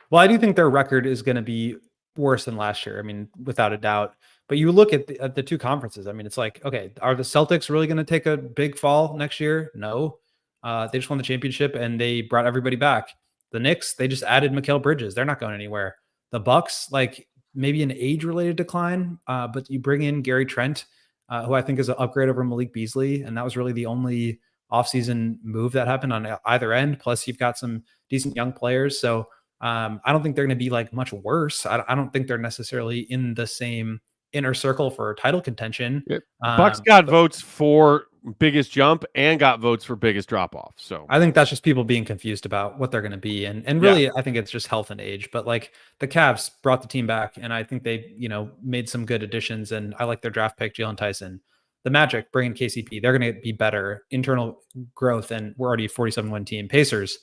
Well, I do think their record is going to be worse than last year. I mean, without a doubt. But you look at the 2 conferences. I mean, it's like, okay, are the Celtics really going to take a big fall next year? No. They just won the championship and they brought everybody back. The Knicks, they just added Mikal Bridges. They're not going anywhere. The Bucks, like maybe an age-related decline, but you bring in Gary Trent, who I think is an upgrade over Malik Beasley, and that was really the only offseason move that happened on either end. Plus, you've got some decent young players. So I don't think they're going to be like much worse. I don't think they're necessarily in the same inner circle for title contention. Yeah. Bucks got votes for biggest jump and got votes for biggest drop off. So I think that's just people being confused about what they're going to be. And really, I think it's just health and age. But like the Cavs brought the team back, and I think they, made some good additions. And I like their draft pick, Jalen Tyson. The Magic bringing KCP, they're going to be better. Internal growth, and we're already a 47-win team. Pacers,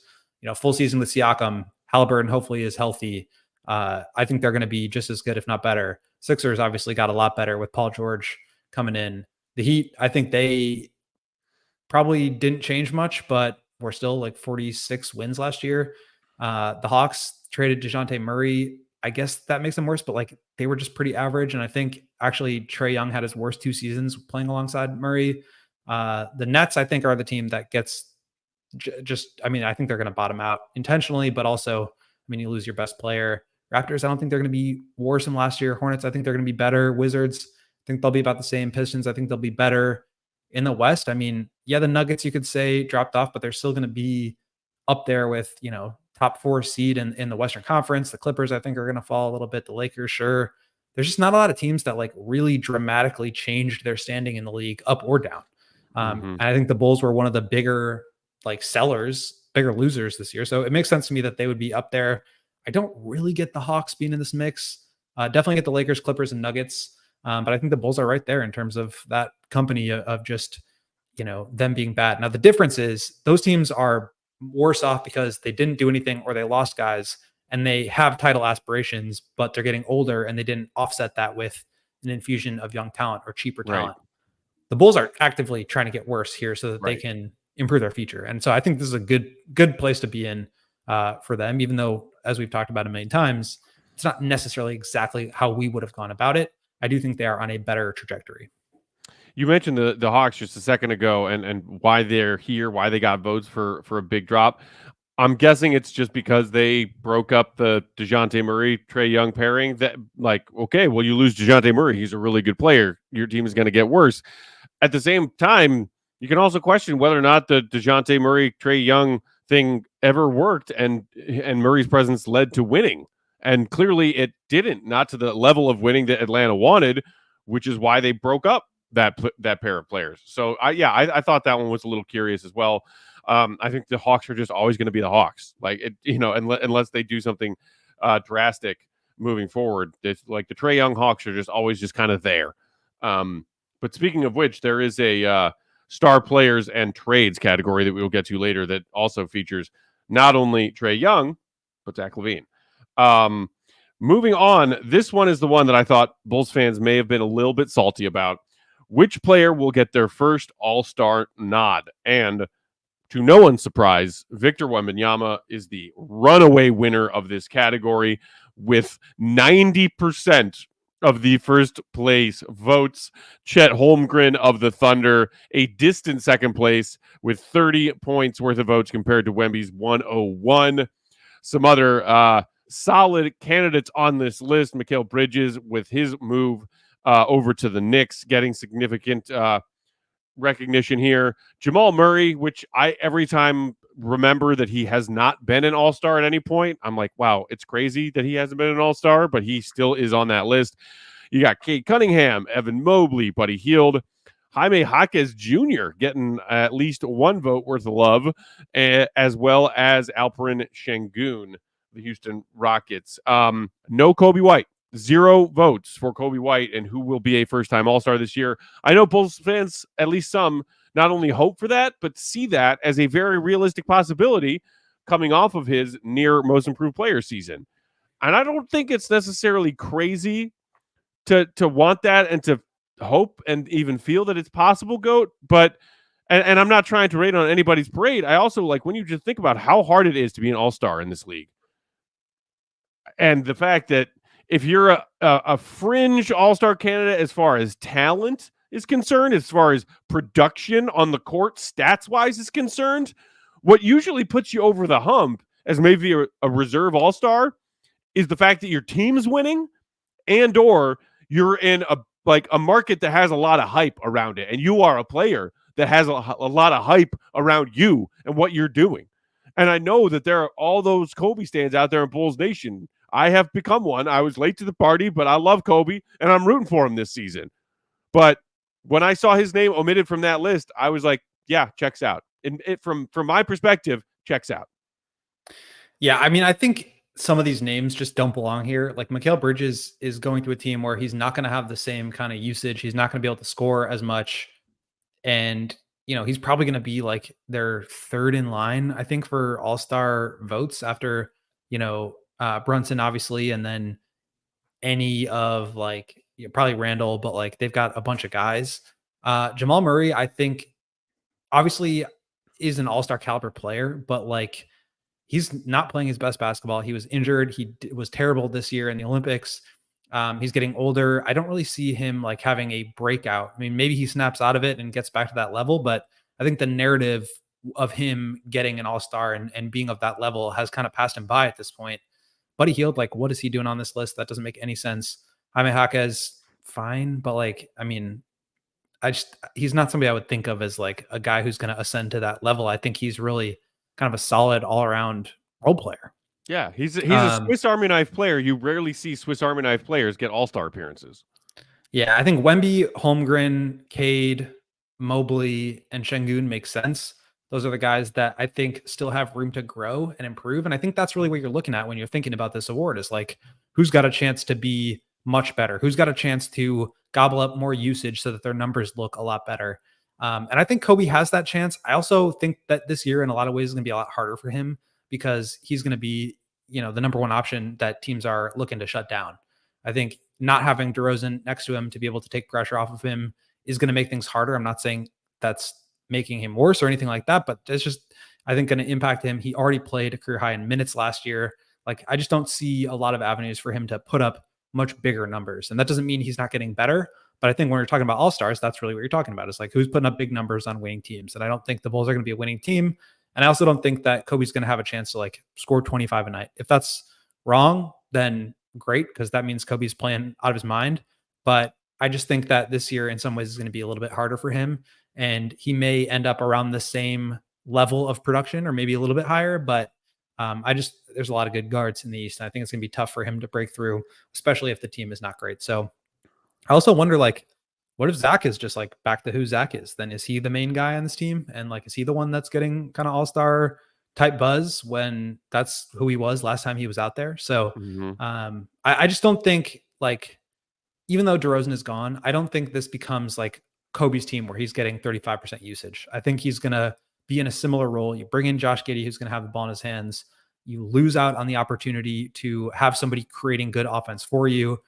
full season with Siakam. Halliburton hopefully is healthy. I think they're going to be just as good, if not better. Sixers obviously got a lot better with Paul George coming in. The Heat, I think they probably didn't change much, but we're still like 46 wins last year. The Hawks traded DeJounte Murray. I guess that makes them worse, but like they were just pretty average. And I think actually Trae Young had his worst 2 seasons playing alongside Murray. The Nets, I think, are the team that gets I think they're going to bottom out intentionally, but also, you lose your best player. Raptors, I don't think they're going to be worse than last year. Hornets, I think they're going to be better. Wizards, I think they'll be about the same. Pistons, I think they'll be better. In the West, the Nuggets, you could say, dropped off, but they're still going to be up there with, top 4 seed in the Western Conference. The Clippers, I think, are going to fall a little bit. The Lakers, sure. There's just not a lot of teams that like really dramatically changed their standing in the league up or down. And I think the Bulls were one of the bigger bigger losers this year. So it makes sense to me that they would be up there. I don't really get the Hawks being in this mix. Definitely get the Lakers, Clippers, and Nuggets. But I think the Bulls are right there in terms of that company of just, them being bad. Now, the difference is those teams are worse off because they didn't do anything or they lost guys and they have title aspirations, but they're getting older and they didn't offset that with an infusion of young talent or cheaper talent. Right. The Bulls are actively trying to get worse here so that they can improve their future. And so I think this is a good place to be in for them, even though, as we've talked about a million times, it's not necessarily exactly how we would have gone about it. I do think they are on a better trajectory. You mentioned the Hawks just a second ago and why they're here, why they got votes for a big drop. I'm guessing it's just because they broke up the DeJounte Murray, Trae Young pairing that okay, well, you lose DeJounte Murray. He's a really good player. Your team is going to get worse. At the same time, you can also question whether or not the DeJounte Murray, Trae Young thing ever worked and Murray's presence led to winning. And clearly it didn't, not to the level of winning that Atlanta wanted, which is why they broke up that pair of players. So I thought that one was a little curious as well. I think the Hawks are just always going to be the Hawks, unless they do something drastic moving forward. It's like the Trae Young Hawks are just always just kind of there. But speaking of which, there is a star players and trades category that we will get to later that also features not only Trae Young, but Zach LaVine. Moving on, this one is the one that I thought Bulls fans may have been a little bit salty about. Which player will get their first All-Star nod? And to no one's surprise, Victor Wembanyama is the runaway winner of this category with 90% of the first place votes. Chet Holmgren of the Thunder, a distant second place with 30 points worth of votes compared to Wemby's 101. Some other solid candidates on this list. Mikal Bridges with his move over to the Knicks, getting significant recognition here. Jamal Murray, which I every time remember that he has not been an All-Star at any point. I'm like, wow, it's crazy that he hasn't been an All-Star, but he still is on that list. You got Cade Cunningham, Evan Mobley, Buddy Hield, Jaime Jaquez Jr. getting at least one vote worth of love, as well as Alperen Şengün, the Houston Rockets. No Kobe White. 0 votes for Kobe White, and who will be a first-time All-Star this year. I know Bulls fans, at least some, not only hope for that, but see that as a very realistic possibility coming off of his near most improved player season. And I don't think it's necessarily crazy to want that and to hope and even feel that it's possible, GOAT, but and I'm not trying to raid on anybody's parade. I also when you just think about how hard it is to be an All-Star in this league. And the fact that if you're a fringe All-Star candidate as far as talent is concerned, as far as production on the court stats-wise is concerned, what usually puts you over the hump as maybe a reserve All-Star is the fact that your team's winning and or you're in a market that has a lot of hype around it, and you are a player that has a lot of hype around you and what you're doing. And I know that there are all those Kobe stands out there in Bulls Nation. I have become one. I was late to the party, but I love Kobe, and I'm rooting for him this season. But when I saw his name omitted from that list, I was like, yeah, checks out. And from my perspective, checks out. Yeah, I mean, I think some of these names just don't belong here. Like Mikal Bridges is going to a team where he's not going to have the same kind of usage. He's not going to be able to score as much. And, he's probably going to be like their third in line, I think, for all-star votes after, Brunson, obviously, and then any of like probably Randall, but like they've got a bunch of guys. Jamal Murray, I think, obviously is an all-star caliber player, but like he's not playing his best basketball. He was injured. He was terrible this year in the Olympics. He's getting older. I don't really see him like having a breakout. I mean, maybe he snaps out of it and gets back to that level, but I think the narrative of him getting an all-star and being of that level has kind of passed him by at this point. Buddy Hield, like, what is he doing on this list? That doesn't make any sense. Jaime Jaquez, fine, but like, I mean, he's not somebody I would think of as like a guy who's going to ascend to that level. I think he's really kind of a solid all around role player. Yeah, he's a Swiss Army knife player. You rarely see Swiss Army knife players get all-star appearances. Yeah, I think Wemby, Holmgren, Cade, Mobley, and Şengün make sense. Those are the guys that I think still have room to grow and improve. And I think that's really what you're looking at when you're thinking about this award is like, who's got a chance to be much better? Who's got a chance to gobble up more usage so that their numbers look a lot better? And I think Kobe has that chance. I also think that this year in a lot of ways is going to be a lot harder for him because he's going to be, the number one option that teams are looking to shut down. I think not having DeRozan next to him to be able to take pressure off of him is going to make things harder. I'm not saying that's making him worse or anything like that, but it's just, I think, going to impact him. He already played a career high in minutes last year. Like, I just don't see a lot of avenues for him to put up much bigger numbers. And that doesn't mean he's not getting better. But I think when we're talking about all-stars, that's really what you're talking about. It's like who's putting up big numbers on winning teams. And I don't think the Bulls are going to be a winning team. And I also don't think that Kobe's going to have a chance to like score 25 a night. If that's wrong, then great, because that means Kobe's playing out of his mind. But I just think that this year in some ways is going to be a little bit harder for him. And he may end up around the same level of production or maybe a little bit higher. But there's a lot of good guards in the East. And I think it's going to be tough for him to break through, especially if the team is not great. So I also wonder, like, what if Zach is just like back to who Zach is? Then is he the main guy on this team? And like, is he the one that's getting kind of all-star type buzz when that's who he was last time he was out there? So I just don't think, like, even though DeRozan is gone, I don't think this becomes like Kobe's team where he's getting 35% usage. I think he's going to be in a similar role. You bring in Josh Giddey, who's going to have the ball in his hands. You lose out on the opportunity to have somebody creating good offense for you.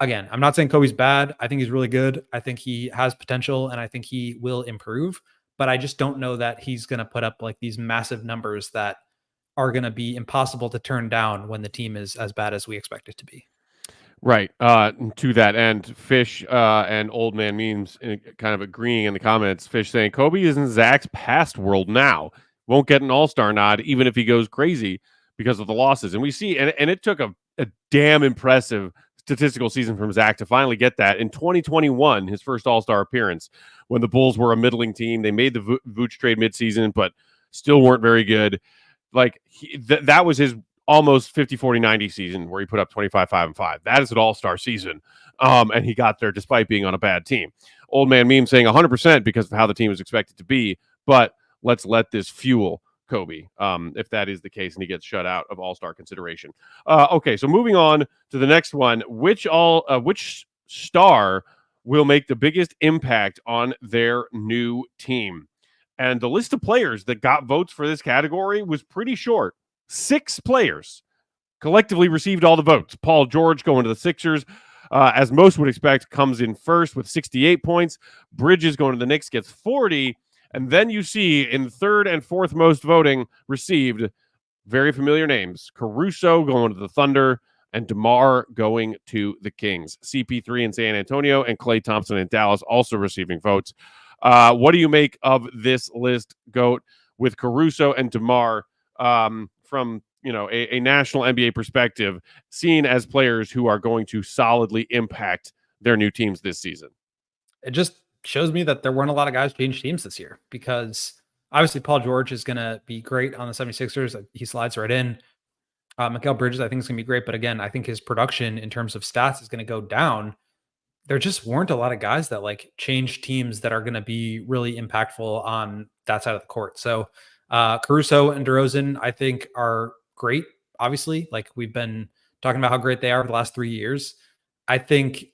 Again, I'm not saying Kobe's bad. I think he's really good. I think he has potential and I think he will improve, but I just don't know that he's going to put up like these massive numbers that are going to be impossible to turn down when the team is as bad as we expect it to be. Right. To that end, Fish and Old Man Memes kind of agreeing in the comments. Fish saying Kobe is in Zach's past world now. Won't get an all-star nod even if he goes crazy because of the losses. And we see, and it took a damn impressive statistical season from Zach to finally get that in 2021, his first all-star appearance when the Bulls were a middling team. They made the Vooch trade midseason, but still weren't very good. Like that was his almost 50-40-90 season where he put up 25, 5, and 5. That is an all-star season. And he got there despite being on a bad team. Old Man Meme saying 100% because of how the team was expected to be, but let's let this fuel Kobe, if that is the case and he gets shut out of all-star consideration. Okay, so moving on to the next one. Which star will make the biggest impact on their new team? And the list of players that got votes for this category was pretty short. 6 players collectively received all the votes. Paul George going to the Sixers, as most would expect, comes in first with 68 points. Bridges going to the Knicks gets 40. And then you see in third and fourth most voting received very familiar names. Caruso going to the Thunder and DeMar going to the Kings. CP3 in San Antonio and Klay Thompson in Dallas also receiving votes. What do you make of this list, Goat, with Caruso and DeMar from a national NBA perspective, seen as players who are going to solidly impact their new teams this season? It just shows me that there weren't a lot of guys change teams this year because Obviously, Paul George is going to be great on the 76ers. He slides right in. Mikal Bridges, I think, is going to be great. But again, I think his production in terms of stats is going to go down. There just weren't a lot of guys that like change teams that are going to be really impactful on that side of the court. So Caruso and DeRozan, I think, are great. Obviously, like we've been talking about how great they are for the last 3 years. I think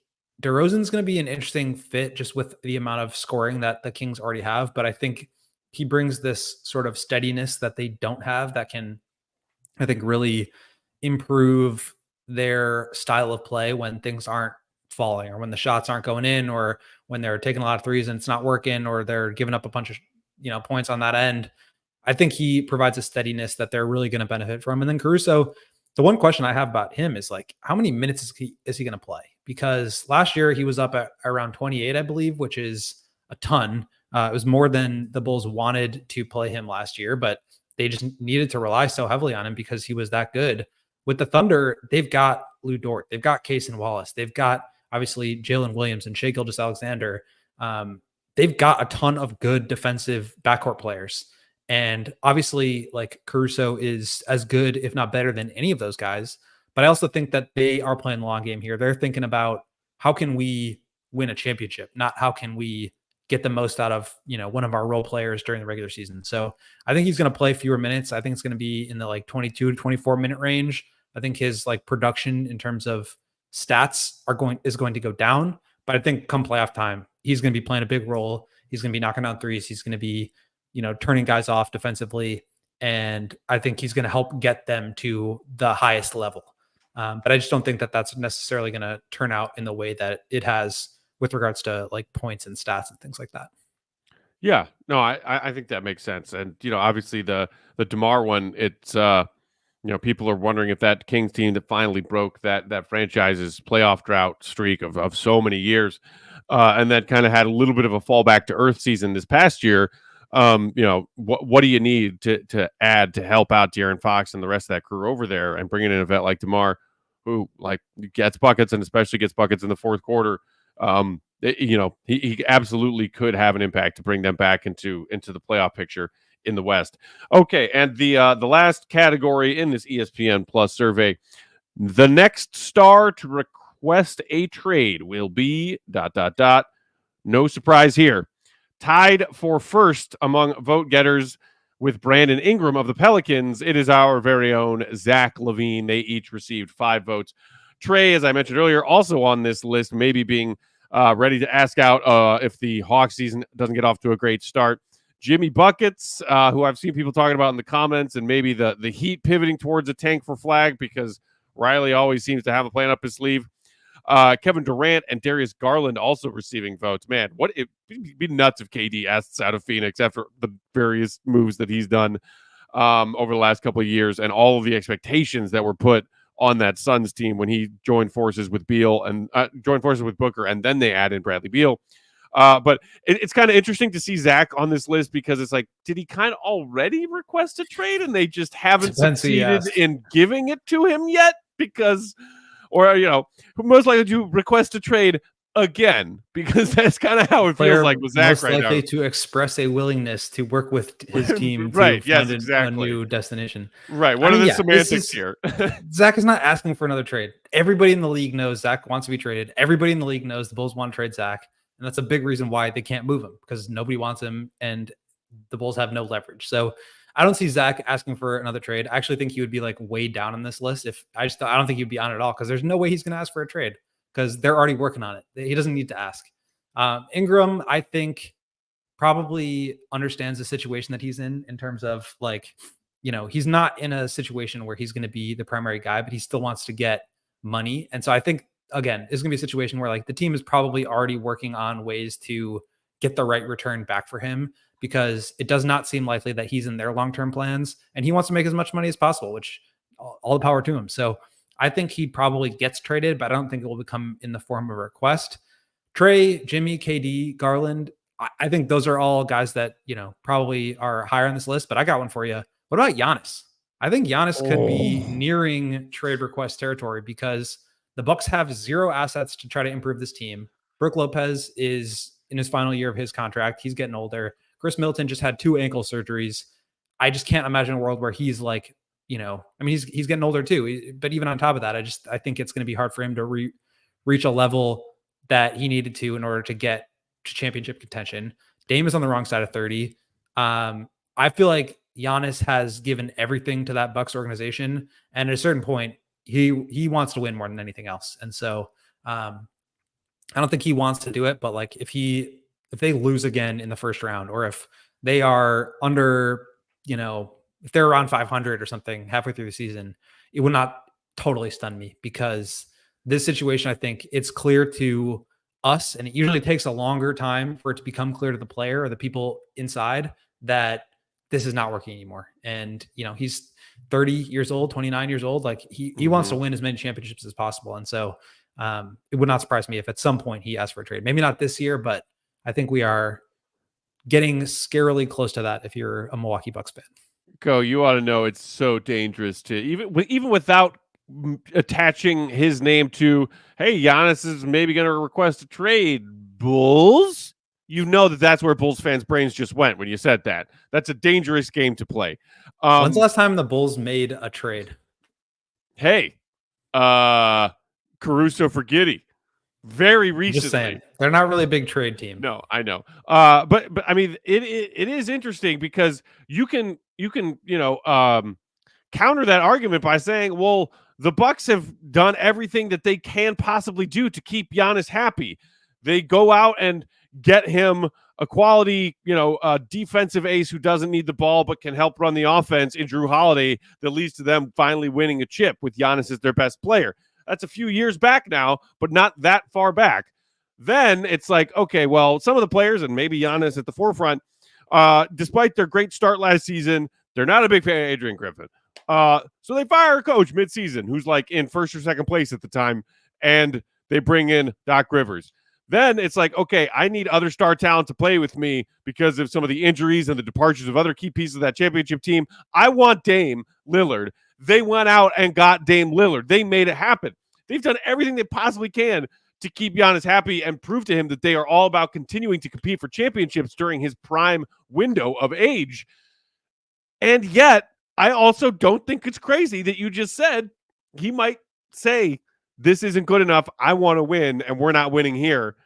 DeRozan's going to be an interesting fit just with the amount of scoring that the Kings already have. But I think he brings this sort of steadiness that they don't have that can, I think, really improve their style of play when things aren't falling or when the shots aren't going in or when they're taking a lot of threes and it's not working or they're giving up a bunch of points on that end. I think he provides a steadiness that they're really going to benefit from. And then Caruso, the one question I have about him is like, how many minutes is he going to play? Because last year he was up at around 28, I believe, which is a ton. It was more than the Bulls wanted to play him last year, but they just needed to rely so heavily on him because he was that good. With the Thunder, they've got Lou Dort, they've got Cason Wallace, they've got obviously Jalen Williams and Shai Gilgeous-Alexander. They've got a ton of good defensive backcourt players. And obviously, like Caruso is as good, if not better, than any of those guys. But I also think that they are playing the long game here. They're thinking about how can we win a championship, not how can we get the most out of one of our role players during the regular season. So I think he's going to play fewer minutes. I think it's going to be in the like 22 to 24 minute range. I think his like production in terms of stats is going to go down. But I think come playoff time, he's going to be playing a big role. He's going to be knocking down threes. He's going to be turning guys off defensively. And I think he's going to help get them to the highest level. But I just don't think that that's necessarily going to turn out in the way that it has with regards to like points and stats and things like that. Yeah, no, I think that makes sense. And, obviously the DeMar one, it's, people are wondering if that Kings team that finally broke that franchise's playoff drought streak of so many years, and that kind of had a little bit of a fallback to earth season this past year. What do you need to add to help out De'Aaron Fox and the rest of that crew over there, and bringing in a vet like DeMar, who like gets buckets and especially gets buckets in the fourth quarter. He absolutely could have an impact to bring them back into the playoff picture in the West. Okay, and the last category in this ESPN Plus survey, the next star to request a trade will be ... No surprise here. Tied for first among vote getters with Brandon Ingram of the Pelicans, it is our very own Zach LaVine. They each received 5 votes. Trey, as I mentioned earlier, also on this list, maybe being ready to ask out if the Hawks season doesn't get off to a great start. Jimmy Buckets, who I've seen people talking about in the comments, and maybe the Heat pivoting towards a tank for Flag because Riley always seems to have a plan up his sleeve. Kevin Durant and Darius Garland also receiving votes. Man, it'd be nuts if KD asks out of Phoenix after the various moves that he's done over the last couple of years and all of the expectations that were put on that Suns team when he joined forces with Booker, and then they add in Bradley Beal. But it's kind of interesting to see Zach on this list because it's like, did he kind of already request a trade and they just haven't succeeded in giving it to him yet? Most likely to request a trade again, because that's kind of how it feels like with Zach right now. Most likely to express a willingness to work with his team right, to find a new destination. Right. What are the semantics here? Zach is not asking for another trade. Everybody in the league knows Zach wants to be traded. Everybody in the league knows the Bulls want to trade Zach. And that's a big reason why they can't move him, because nobody wants him and the Bulls have no leverage. So I don't see Zach asking for another trade. I actually think he would be like way down on this list. I don't think he'd be on it at all, because there's no way he's going to ask for a trade because they're already working on it. He doesn't need to ask. Ingram, I think, probably understands the situation that he's in terms of like, he's not in a situation where he's going to be the primary guy, but he still wants to get money. And so I think, again, it's going to be a situation where like the team is probably already working on ways to get the right return back for him, because it does not seem likely that he's in their long-term plans and he wants to make as much money as possible, which all the power to him. So I think he probably gets traded, but I don't think it will become in the form of a request. Trey, Jimmy, KD, Garland, I think those are all guys that, probably are higher on this list, but I got one for you. What about Giannis? I think Giannis could be nearing trade request territory because the Bucks have 0 assets to try to improve this team. Brook Lopez is in his final year of his contract. He's getting older. Chris Middleton just had 2 ankle surgeries. I just can't imagine a world where he's like, I mean, he's getting older too. But even on top of that, I think it's going to be hard for him to reach a level that he needed to in order to get to championship contention. Dame is on the wrong side of 30. I feel like Giannis has given everything to that Bucks organization, and at a certain point, he wants to win more than anything else. And so, I don't think he wants to do it. But like, if they lose again in the first round, or if they are under, if they're around 500 or something halfway through the season, it would not totally stun me, because this situation, I think it's clear to us, and it usually takes a longer time for it to become clear to the player or the people inside that this is not working anymore. And, he's 30 years old, 29 years old. Like he wants to win as many championships as possible. And so it would not surprise me if at some point he asked for a trade. Maybe not this year, but I think we are getting scarily close to that if you're a Milwaukee Bucks fan. Go, you ought to know it's so dangerous to even without attaching his name to, hey, Giannis is maybe going to request a trade, Bulls. You know that's where Bulls fans' brains just went when you said that. That's a dangerous game to play. When's the last time the Bulls made a trade? Hey, Caruso for Giddey. Very recently. Just saying, they're not really a big trade team. No, I know. But I mean, it is interesting because you can counter that argument by saying, well, the Bucks have done everything that they can possibly do to keep Giannis happy. They go out and get him a quality, defensive ace who doesn't need the ball but can help run the offense in Drew Holiday that leads to them finally winning a chip with Giannis as their best player. That's a few years back now, but not that far back. Then it's like, okay, well, some of the players, and maybe Giannis at the forefront, despite their great start last season, they're not a big fan of Adrian Griffin. So they fire a coach midseason who's like in first or second place at the time, and they bring in Doc Rivers. Then it's like, okay, I need other star talent to play with me because of some of the injuries and the departures of other key pieces of that championship team. I want Dame Lillard. They went out and got Dame Lillard. They made it happen. They've done everything they possibly can to keep Giannis happy and prove to him that they are all about continuing to compete for championships during his prime window of age. And yet, I also don't think it's crazy that you just said he might say, this isn't good enough. I want to win, and we're not winning here.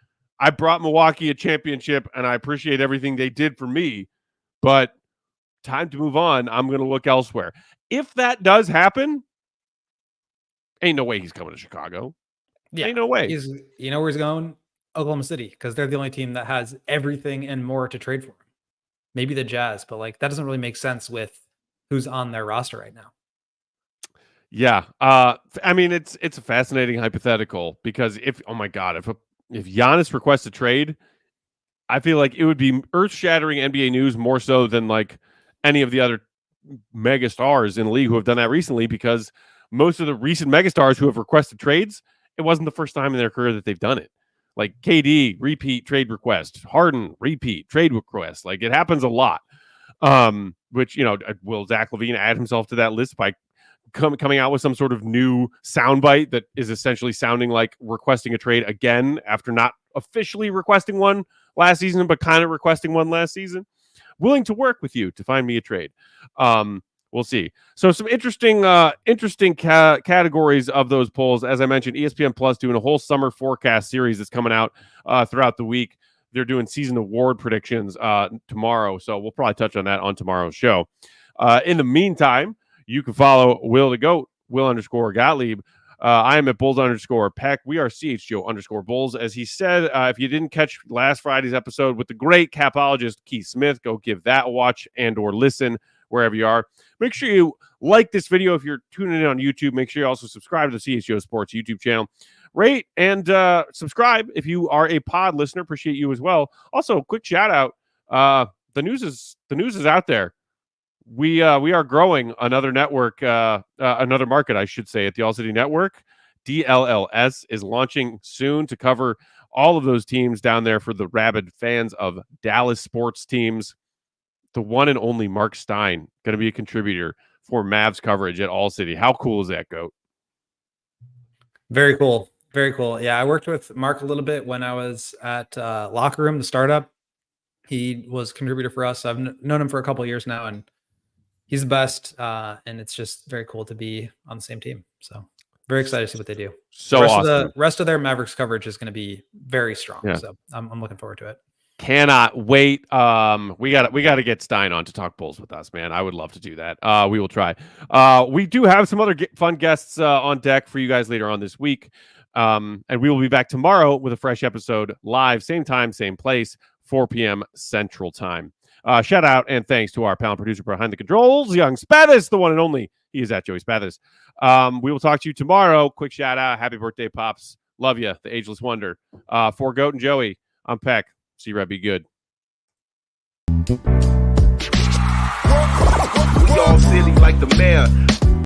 I brought Milwaukee a championship, and I appreciate everything they did for me, but time to move on. I'm going to look elsewhere. If that does happen, ain't no way he's coming to Chicago. Yeah, ain't no way. You know where he's going? Oklahoma City, because they're the only team that has everything and more to trade for him. Maybe the Jazz, but like that doesn't really make sense with who's on their roster right now. Yeah. I mean, it's a fascinating hypothetical because if Giannis requests a trade, I feel like it would be earth-shattering NBA news more so than like any of the other mega stars in the league who have done that recently, because most of the recent mega stars who have requested trades, it wasn't the first time in their career that they've done it. Like KD, repeat trade request. Harden, repeat trade request. Like it happens a lot. Which, will Zach LaVine add himself to that list by coming out with some sort of new soundbite that is essentially sounding like requesting a trade again after not officially requesting one last season, but kind of requesting one last season? Willing to work with you to find me a trade. We'll see. So some interesting categories of those polls. As I mentioned, ESPN Plus doing a whole summer forecast series that's coming out throughout the week. They're doing season award predictions tomorrow, so we'll probably touch on that on tomorrow's show. In the meantime, you can follow Will the Goat, Will_Gottlieb. I am at Bulls_Peck. We are CHGO_Bulls. As he said, if you didn't catch last Friday's episode with the great capologist Keith Smith, go give that a watch and or listen wherever you are. Make sure you like this video if you're tuning in on YouTube. Make sure you also subscribe to the CHGO Sports YouTube channel. Rate and subscribe if you are a pod listener. Appreciate you as well. Also, quick shout out. The news is out there. We are growing another network, another market, I should say, at the ALLCITY Network. DLLS is launching soon to cover all of those teams down there for the rabid fans of Dallas sports teams. The one and only Mark Stein going to be a contributor for Mavs coverage at ALLCITY. How cool is that, Goat? Very cool. Very cool. Yeah, I worked with Mark a little bit when I was at Locker Room, the startup. He was a contributor for us. I've known him for a couple of years now, and he's the best. And it's just very cool to be on the same team. So very excited to see what they do. So awesome. The rest of their Mavericks coverage is going to be very strong. Yeah. So I'm looking forward to it. Cannot wait. We got to get Stein on to talk Bulls with us, man. I would love to do that. We will try. We do have some other fun guests on deck for you guys later on this week. And we will be back tomorrow with a fresh episode live, same time, same place, 4 p.m. Central Time. Shout out and thanks to our pal and producer behind the controls, Young Spathis, the one and only. He is at Joey Spathis. We will talk to you tomorrow. Quick shout out. Happy birthday, Pops. Love you, the ageless wonder. For Goat and Joey, I'm Peck. See Red, be good. We all silly like the mayor.